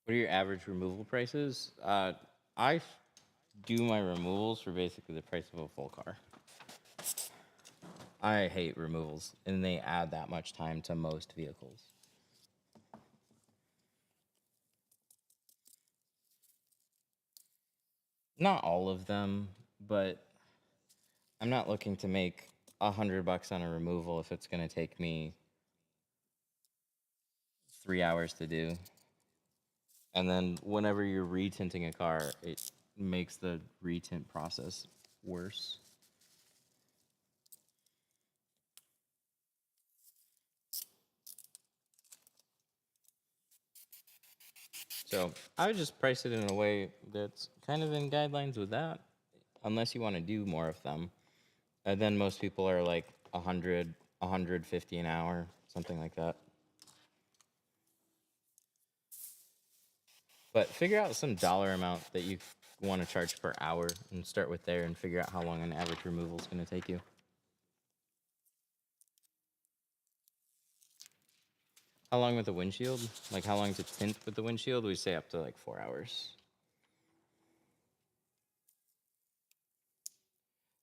What are your average removal prices? I do my removals for basically the price of a full car. I hate removals, and they add that much time to most vehicles. Not all of them, but I'm not looking to make $100 on a removal if it's going to take me 3 hours to do. And then whenever you're retinting a car, it makes the retint process worse. So I would just price it in a way that's kind of in guidelines with that, unless you want to do more of them. And then most people are like 100, 150 an hour, something like that. But figure out some dollar amount that you want to charge per hour and start with there and figure out how long an average removal is going to take you. How long with the windshield? Like how long to tint with the windshield? We say up to like 4 hours.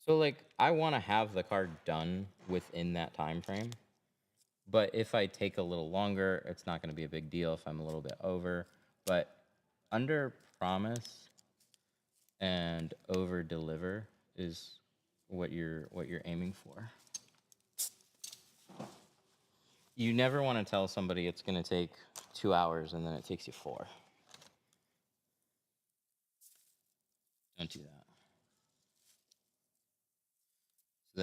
So like I want to have the car done within that time frame. But if I take a little longer, it's not going to be a big deal if I'm a little bit over. But under promise and over deliver is what you're aiming for. You never want to tell somebody it's going to take 2 hours and then it takes you 4. Don't do that.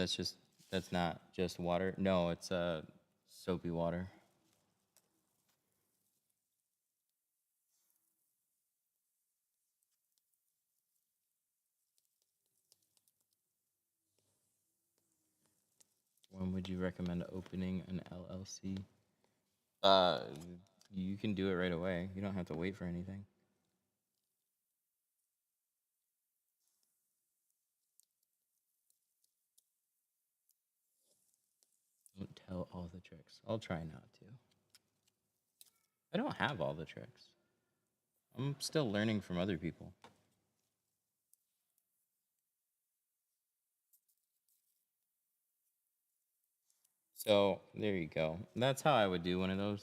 So that's not just water. No, it's soapy water. When would you recommend opening an LLC? Uh, you can do it right away. You don't have to wait for anything. Don't tell all the tricks. I'll try not to. I don't have all the tricks. I'm still learning from other people. So there you go. That's how I would do one of those.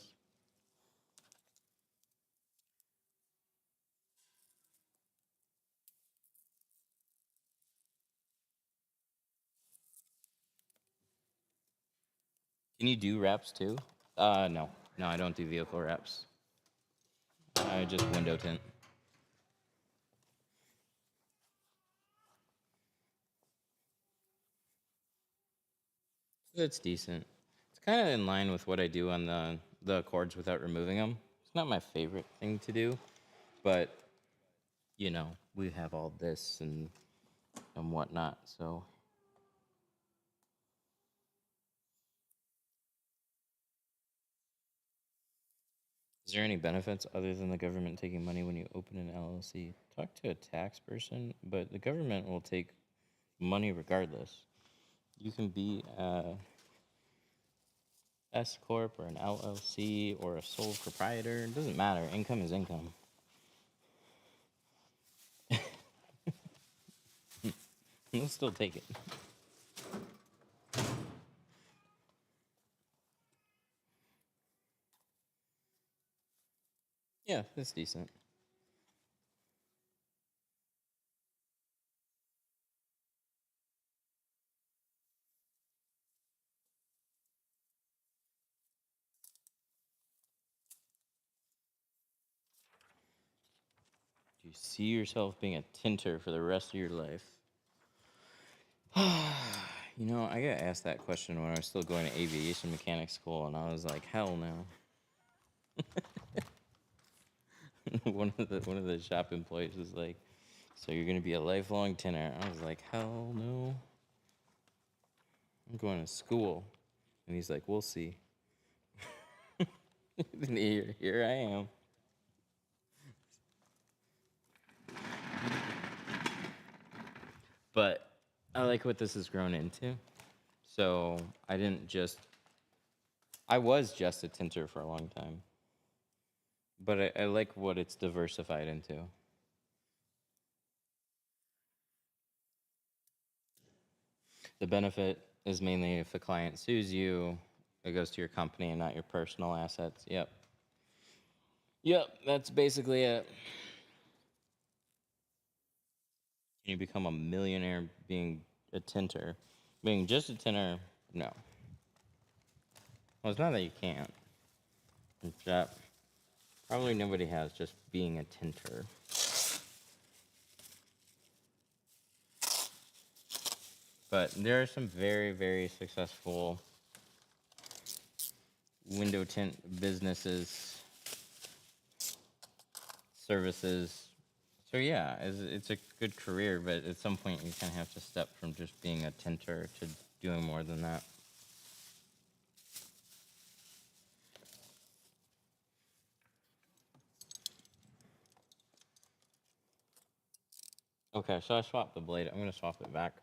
Can you do wraps too? No. No, I don't do vehicle wraps. I just window tint. It's decent. It's kind of in line with what I do on the cords without removing them. It's not my favorite thing to do, but you know, we have all this and whatnot, so. Is there any benefits other than the government taking money when you open an LLC? Talk to a tax person, but the government will take money regardless. You can be a S corp or an LLC or a sole proprietor. It doesn't matter. Income is income. They'll still take it. Yeah, that's decent. Do you see yourself being a tinter for the rest of your life? You know, I got asked that question when I was still going to aviation mechanic school, and I was like, hell no. one of the shop employees was like, so you're gonna be a lifelong tinter? I was like, hell no. I'm going to school. And he's like, we'll see. And here I am. But I like what this has grown into. So I was just a tinter for a long time. But I like what it's diversified into. The benefit is mainly if the client sues you, it goes to your company and not your personal assets. Yep. Yep, that's basically it. Can you become a millionaire being a tinter? Being just a tinter, no. Well, it's not that you can't. It's that probably nobody has just being a tinter. But there are some very, very successful window tint businesses, services. So yeah, it's a good career, but at some point you kind of have to step from just being a tinter to doing more than that. Okay, so I swapped the blade. I'm going to swap it back.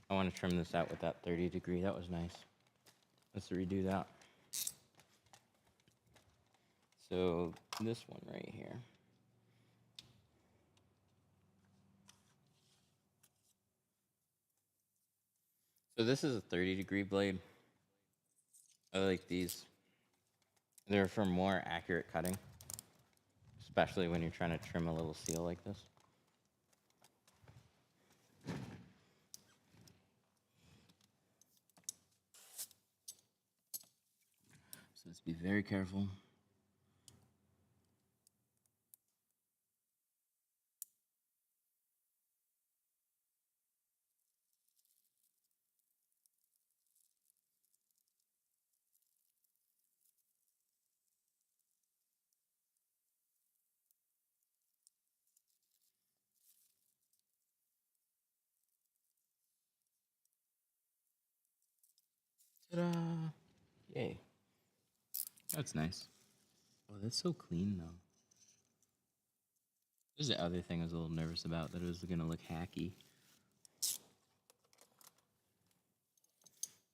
I want to trim this out with that 30 degree. That was nice. Let's redo that. So this one right here. So this is a 30 degree blade. I like these. They're for more accurate cutting, especially when you're trying to trim a little seal like this. So let's be very careful. Ta-da! Yay. That's nice. Oh, that's so clean, though. This is the other thing I was a little nervous about, that it was going to look hacky.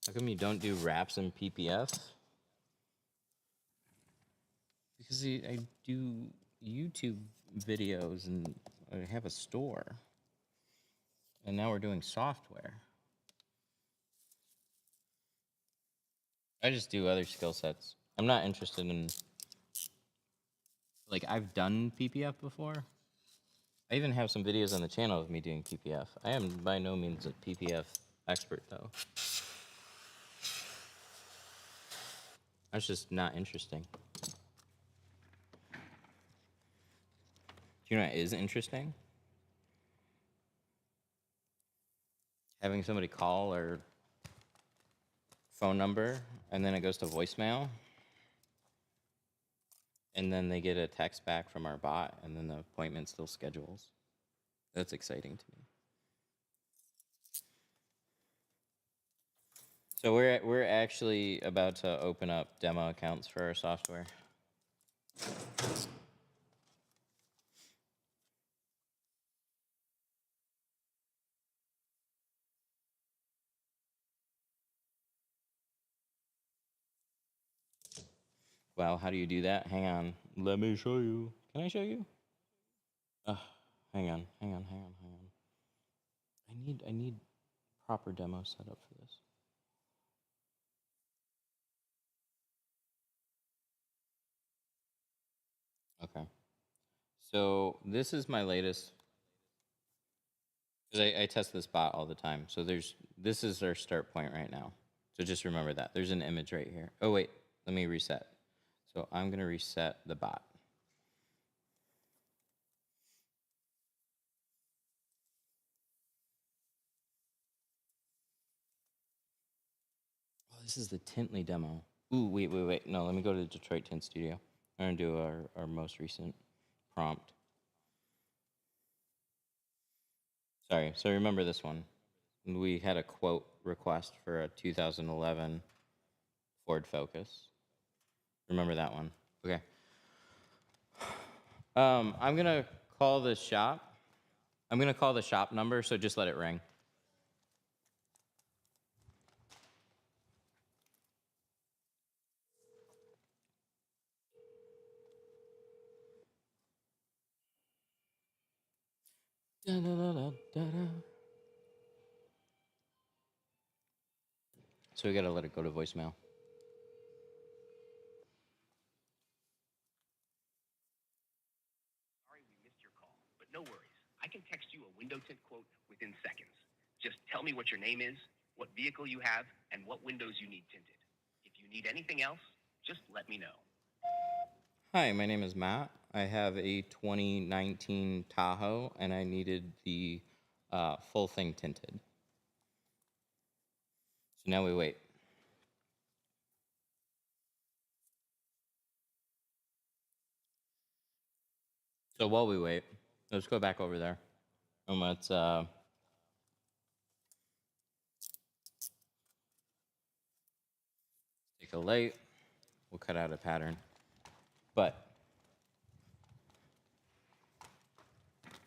How come you don't do wraps in PPF? Because I do YouTube videos and I have a store. And now we're doing software. I just do other skill sets. I'm not interested in... Like, I've done PPF before. I even have some videos on the channel of me doing PPF. I am by no means a PPF expert, though. That's just not interesting. Do you know what is interesting? Having somebody call or phone number, and then it goes to voicemail, and then they get a text back from our bot, and then the appointment still schedules. That's exciting to me. So we're actually about to open up demo accounts for our software. Well, how do you do that? Hang on. Let me show you. Can I show you? Hang on. I need proper demo set up for this. Okay. So this is my latest, because I test this bot all the time. So this is our start point right now. So just remember that. There's an image right here. Oh, wait. Let me reset. So I'm going to reset the bot. Oh, this is the Tintly demo. Ooh, wait. No, let me go to the Detroit Tint Studio. I'm going to do our most recent prompt. Sorry, so remember this one. We had a quote request for a 2011 Ford Focus. Remember that one? Okay. I'm going to call the shop. I'm going to call the shop number, so just let it ring. Da, da, da, da, da, da. So we got to let it go to voicemail. Sorry we missed your call, but no worries. I can text you a window tint quote within seconds. Just tell me what your name is, what vehicle you have, and what windows you need tinted. If you need anything else, just let me know. Hi, my name is Matt. I have a 2019 Tahoe, and I needed the full thing tinted. So now we wait. So while we wait, let's go back over there. And let's take a light. We'll cut out a pattern. But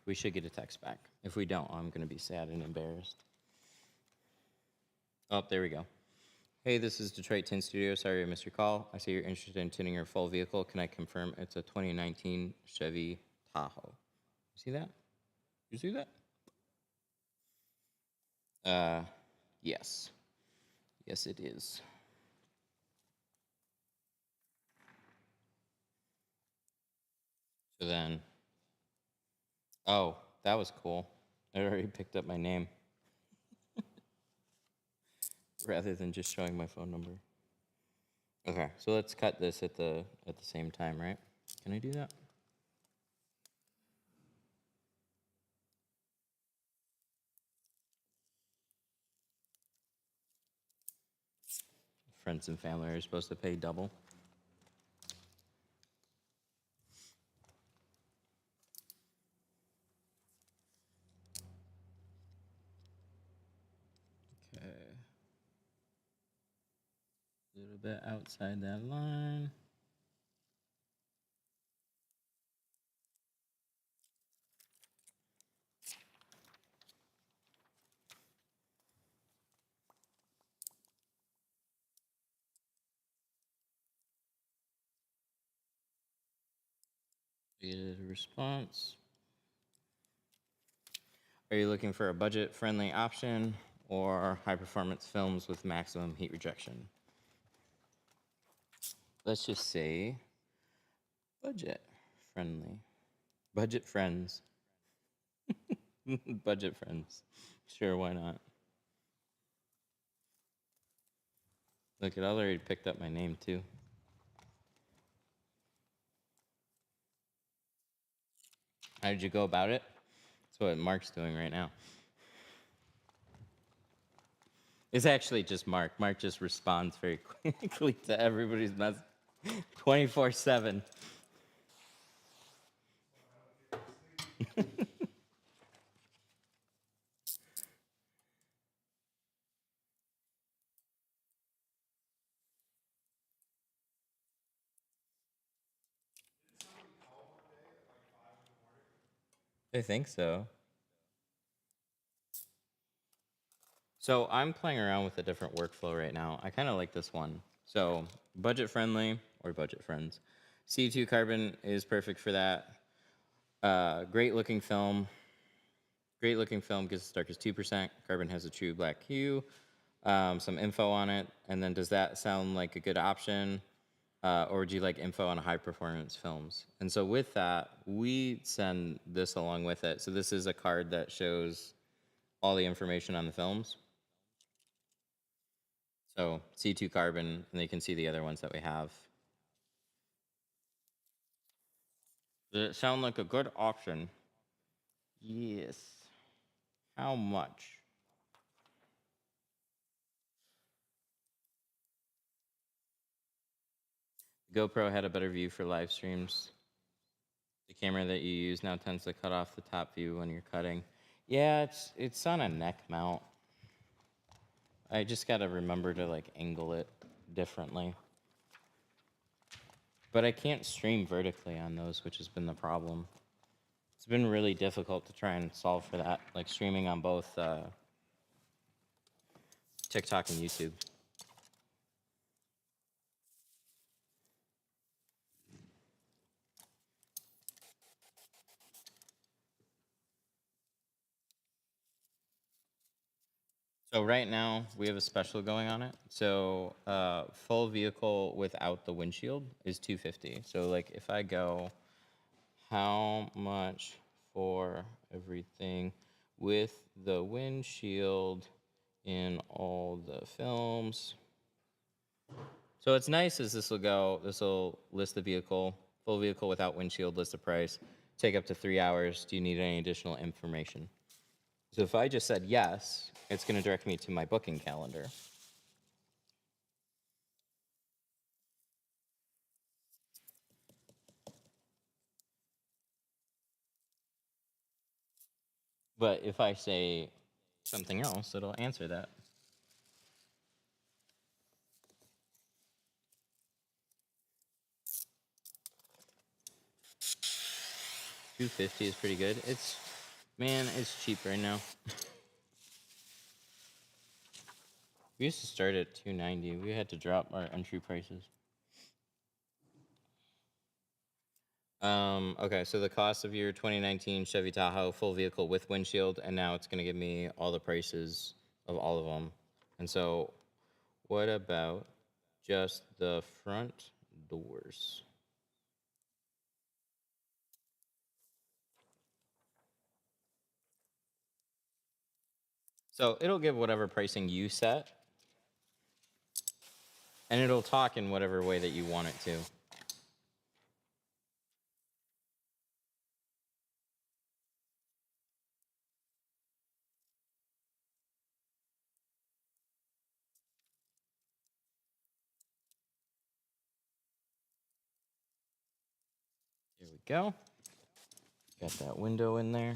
we should get a text back. If we don't, I'm going to be sad and embarrassed. Oh, there we go. Hey, this is Detroit Tint Studio. Sorry I missed your call. I see you're interested in tinting your full vehicle. Can I confirm it's a 2019 Chevy Tahoe? You see that? You see that? Yes. Yes, it is. So then, oh, that was cool. It already picked up my name rather than just showing my phone number. Okay, so let's cut this at the same time, right? Can I do that? Friends and family are supposed to pay double. Okay. A little bit outside that line. Get a response. Are you looking for a budget-friendly option or high-performance films with maximum heat rejection? Let's just say budget-friendly. Budget friends. Budget friends. Sure, why not? Look, it already picked up my name, too. How did you go about it? That's what Mark's doing right now. It's actually just Mark. Mark just responds very quickly to everybody's message 24/7. I think so. So I'm playing around with a different workflow right now. I kind of like this one. So budget friendly or budget friends. C2 carbon is perfect for that. Great looking film. Great looking film gives as dark as 2%. Carbon has a true black hue. Some info on it. And then does that sound like a good option? Or would you like info on high performance films? And so with that, we send this along with it. So this is a card that shows all the information on the films. So C2 carbon, and you can see the other ones that we have. Does it sound like a good option? Yes. How much? GoPro had a better view for live streams. The camera that you use now tends to cut off the top view when you're cutting. Yeah, it's on a neck mount. I just gotta remember to like angle it differently. But I can't stream vertically on those, which has been the problem. It's been really difficult to try and solve for that, like streaming on both TikTok and YouTube. So right now we have a special going on it. So full vehicle without the windshield is $250. So like if I go, how much for everything with the windshield in all the films? So what's nice is this will list the vehicle, full vehicle without windshield, list the price, take up to 3 hours. Do you need any additional information? So if I just said yes, it's going to direct me to my booking calendar. But if I say something else, it'll answer that. $250 is pretty good. It's cheap right now. We used to start at $290. We had to drop our entry prices. Okay, so the cost of your 2019 Chevy Tahoe full vehicle with windshield, and now it's going to give me all the prices of all of them. And so, what about just the front doors? So it'll give whatever pricing you set, and it'll talk in whatever way that you want it to. Here we go. Got that window in there.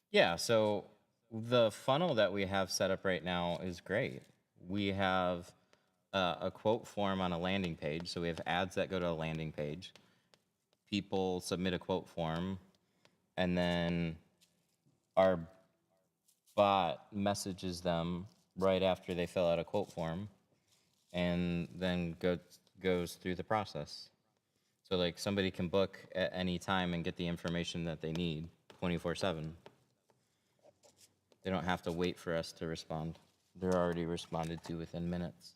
Yeah, so the funnel that we have set up right now is great. We have a quote form on a landing page. So we have ads that go to a landing page. People submit a quote form, and then our bot messages them right after they fill out a quote form, and then goes through the process. So like somebody can book at any time and get the information that they need 24/7. They don't have to wait for us to respond. They're already responded to within minutes.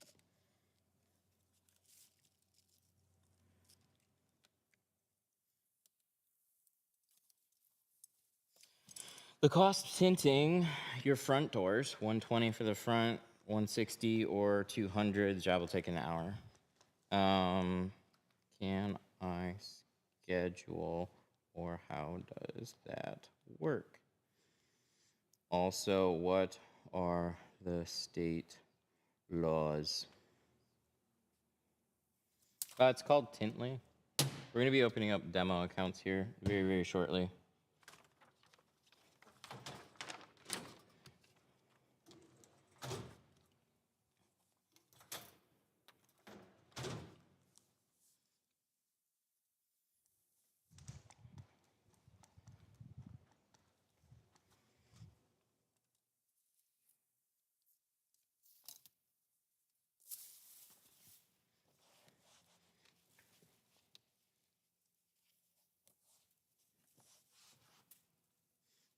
The cost of tinting your front doors, $120 for the front, $160 or $200. The job will take an hour. Can I schedule, or how does that work? Also, what are the state laws? It's called Tintly. We're going to be opening up demo accounts here very, very shortly.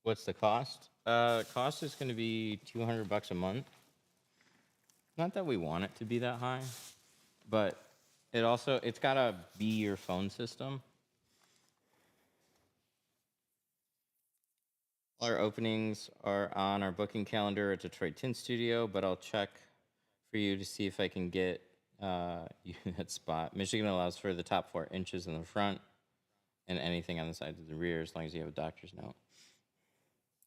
What's the cost? Cost is going to be $200 a month. Not that we want it to be that high, but it's got to be your phone system. Our openings are on our booking calendar at Detroit Tint Studio, but I'll check for you to see if I can get you that spot. Michigan allows for the top 4 inches in the front and anything on the sides of the rear as long as you have a doctor's note.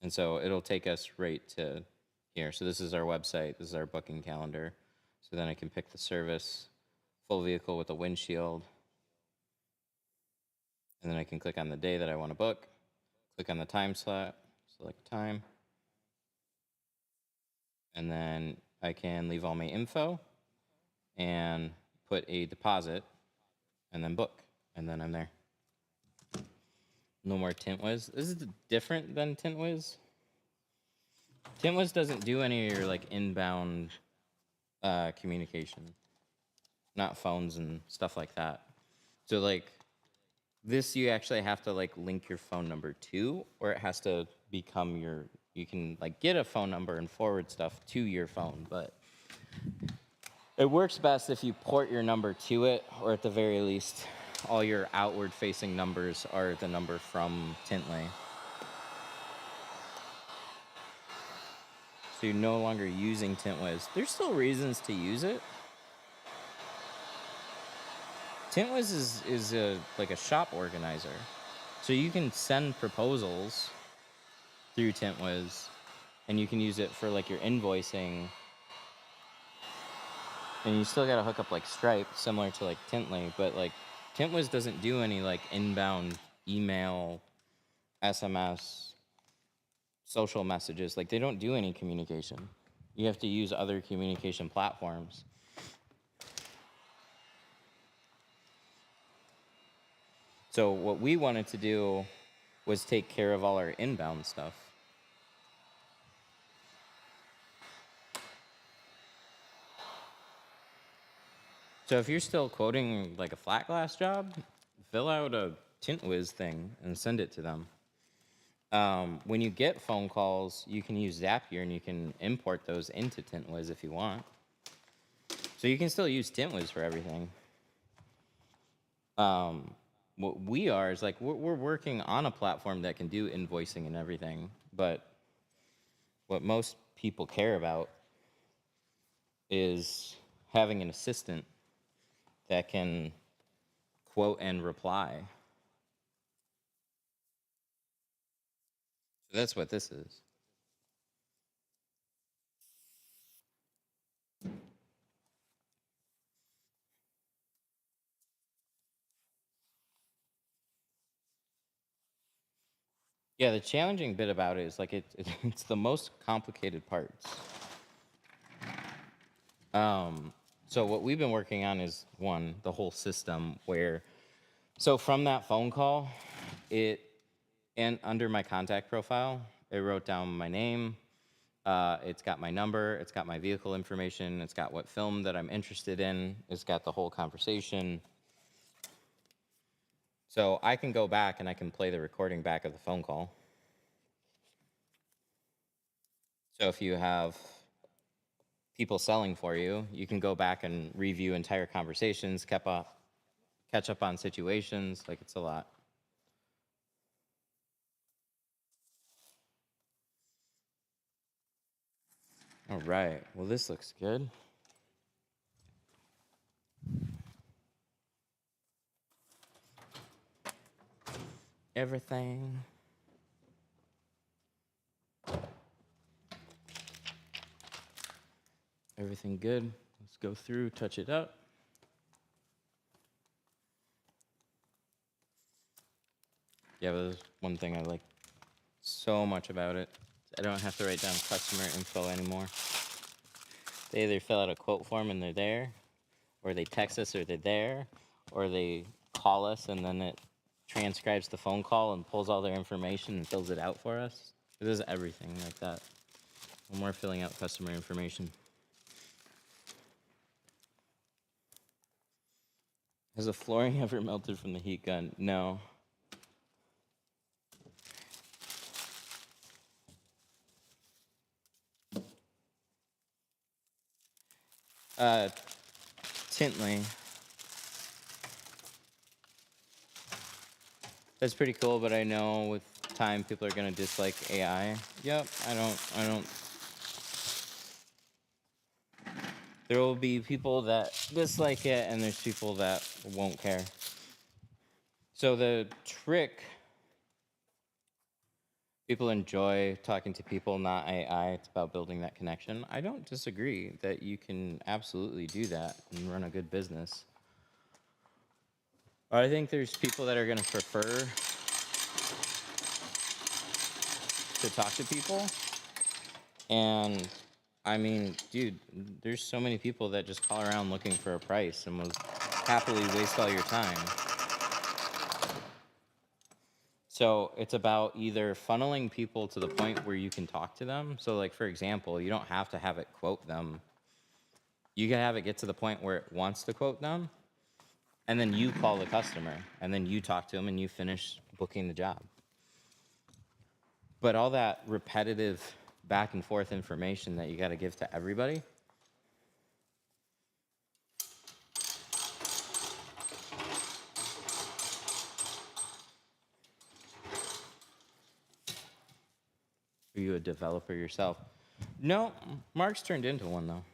And so it'll take us right to here. So this is our website. This is our booking calendar. So then I can pick the service, full vehicle with a windshield. And then I can click on the day that I want to book, click on the time slot, select time. And then I can leave all my info and put a deposit and then book. And then I'm there. No more TintWiz. This is different than TintWiz. TintWiz doesn't do any of your like inbound communication, not phones and stuff like that. So like this, you actually have to like link your phone number to, or it has to become your. You can like get a phone number and forward stuff to your phone, but it works best if you port your number to it, or at the very least, all your outward-facing numbers are the number from Tintly. So you're no longer using TintWiz. There's still reasons to use it. TintWiz is like a shop organizer. So you can send proposals through TintWiz, and you can use it for like your invoicing. And you still gotta hook up like Stripe, similar to like Tintly, but like TintWiz doesn't do any like inbound email, SMS, social messages. Like they don't do any communication. You have to use other communication platforms. So what we wanted to do was take care of all our inbound stuff. So if you're still quoting like a flat glass job, fill out a TintWiz thing and send it to them. When you get phone calls, you can use Zapier and you can import those into TintWiz if you want. So you can still use TintWiz for everything. What we are is like we're working on a platform that can do invoicing and everything, but what most people care about is having an assistant that can quote and reply. So that's what this is. Yeah, the challenging bit about it is like it's the most complicated parts. So what we've been working on is the whole system where, so from that phone call, and under my contact profile, it wrote down my name, it's got my number, it's got my vehicle information, it's got what film that I'm interested in, it's got the whole conversation. So I can go back and I can play the recording back of the phone call. So if you have people selling for you, you can go back and review entire conversations, catch up on situations, like it's a lot. All right, well, this looks good. everything. Everything good. Let's go through, touch it up. Yeah, but there's one thing I like so much about it. I don't have to write down customer info anymore. They either fill out a quote form and they're there, or they text us or they're there, or they call us and then it transcribes the phone call and pulls all their information and fills it out for us. It does everything like that. When we're filling out customer information. Has the flooring ever melted from the heat gun? No. Tintly. That's pretty cool, but I know with time people are gonna dislike AI. Yep, I don't. There will be people that dislike it, and there's people that won't care. So the trick, people enjoy talking to people, not AI. It's about building that connection. I don't disagree that you can absolutely do that and run a good business. But I think there's people that are gonna prefer to talk to people. And I mean, dude, there's so many people that just call around looking for a price and will happily waste all your time. So it's about either funneling people to the point where you can talk to them. So like, for example, you don't have to have it quote them. You can have it get to the point where it wants to quote them, and then you call the customer, and then you talk to them, and you finish booking the job. But all that repetitive back and forth information that you got to give to everybody, are you a developer yourself? No, Mark's turned into one though.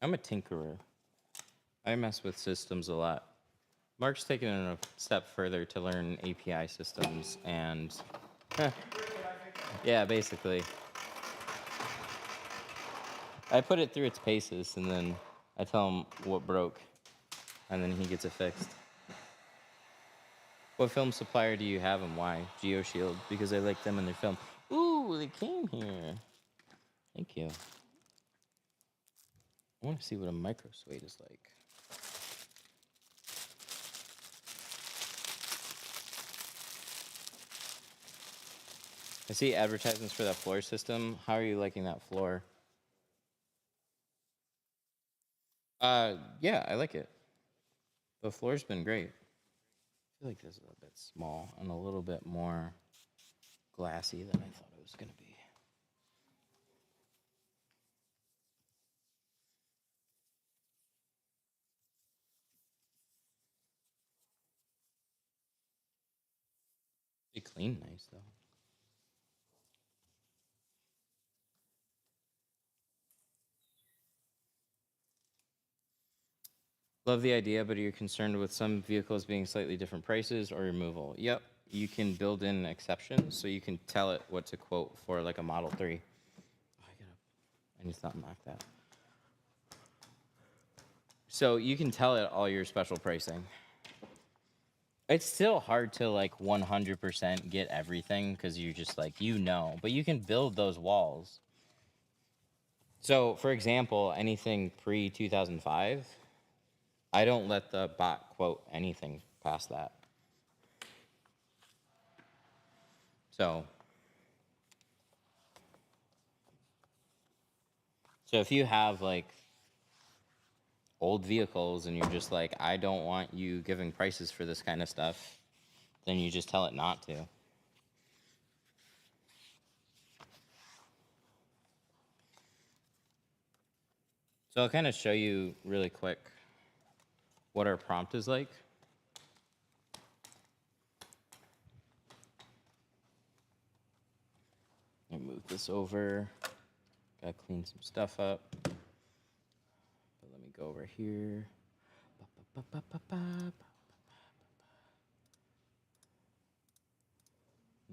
I'm a tinkerer. I mess with systems a lot. Mark's taken it a step further to learn API systems and, yeah, basically. I put it through its paces and then I tell him what broke and then he gets it fixed. What film supplier do you have and why? GeoShield, because I like them and their film. Ooh, they came here. Thank you. I want to see what a micro suede is like. I see advertisements for that floor system. How are you liking that floor? Yeah, I like it. The floor's been great. I feel like this is a bit small and a little bit more glassy than I thought it was going to be. They clean nice though. Love the idea, but are you concerned with some vehicles being slightly different prices or removal? Yep, you can build in exceptions, so you can tell it what to quote for like a Model 3. Oh, I need to not knock that. So you can tell it all your special pricing. It's still hard to like 100% get everything because you're just like, but you can build those walls. So for example, anything pre-2005, I don't let the bot quote anything past that. So if you have like old vehicles and you're just like, I don't want you giving prices for this kind of stuff, then you just tell it not to. So I'll kind of show you really quick what our prompt is like. Let me move this over. Gotta clean some stuff up. But let me go over here.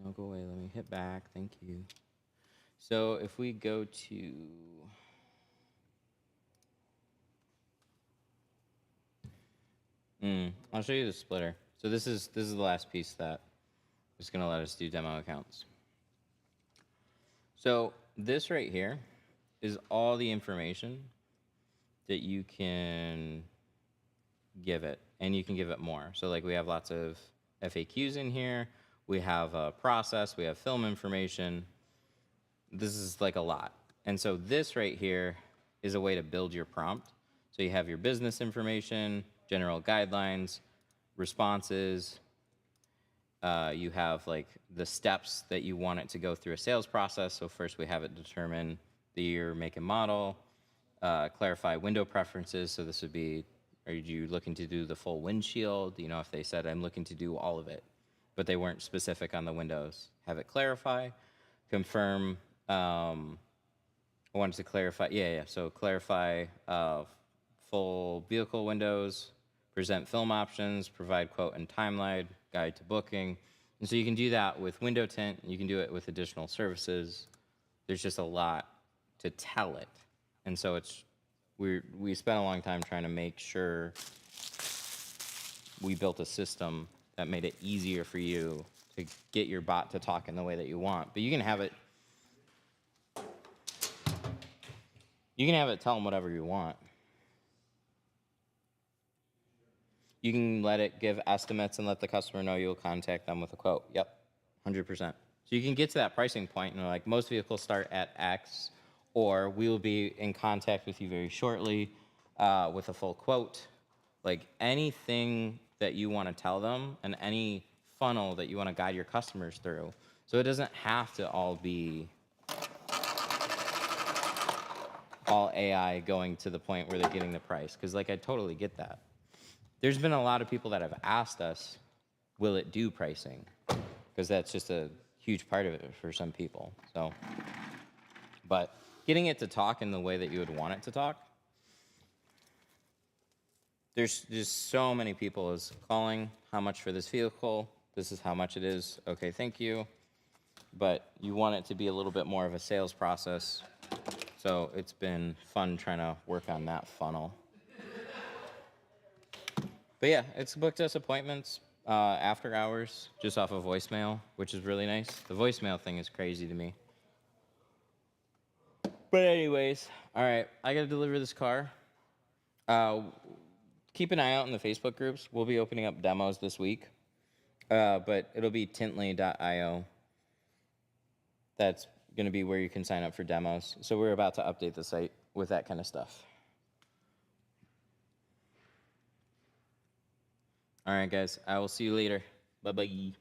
No, go away. Let me hit back. Thank you. So if we go to I'll show you the splitter. So this is the last piece that is going to let us do demo accounts. So this right here is all the information that you can give it, and you can give it more. So like we have lots of FAQs in here. We have a process. We have film information. This is like a lot. And so this right here is a way to build your prompt. So you have your business information, general guidelines, responses. You have like the steps that you want it to go through a sales process. So first we have it determine the year, make, and model, clarify window preferences. So this would be, are you looking to do the full windshield? You know, if they said, I'm looking to do all of it, but they weren't specific on the windows, have it clarify, confirm. I wanted to clarify, so clarify full vehicle windows, present film options, provide quote and timeline, guide to booking. And so you can do that with window tint, you can do it with additional services. There's just a lot to tell it. And so we spent a long time trying to make sure we built a system that made it easier for you to get your bot to talk in the way that you want. But you can have it tell them whatever you want. You can let it give estimates and let the customer know you'll contact them with a quote. Yep, 100%. So you can get to that pricing point, and like most vehicles start at X, or we will be in contact with you very shortly with a full quote. Like anything that you want to tell them, and any funnel that you want to guide your customers through. So it doesn't have to all be all AI going to the point where they're getting the price. Because like I totally get that. There's been a lot of people that have asked us, will it do pricing? Because that's just a huge part of it for some people. So, but getting it to talk in the way that you would want it to talk, there's just so many people is calling, how much for this vehicle? This is how much it is. Okay, thank you. But you want it to be a little bit more of a sales process. So it's been fun trying to work on that funnel. But yeah, it's booked us appointments after hours, just off of voicemail, which is really nice. The voicemail thing is crazy to me. But anyways, all right, I gotta deliver this car. Keep an eye out in the Facebook groups. We'll be opening up demos this week, but it'll be tintly.io. That's gonna be where you can sign up for demos. So we're about to update the site with that kind of stuff. All right, guys, I will see you later. Bye-bye.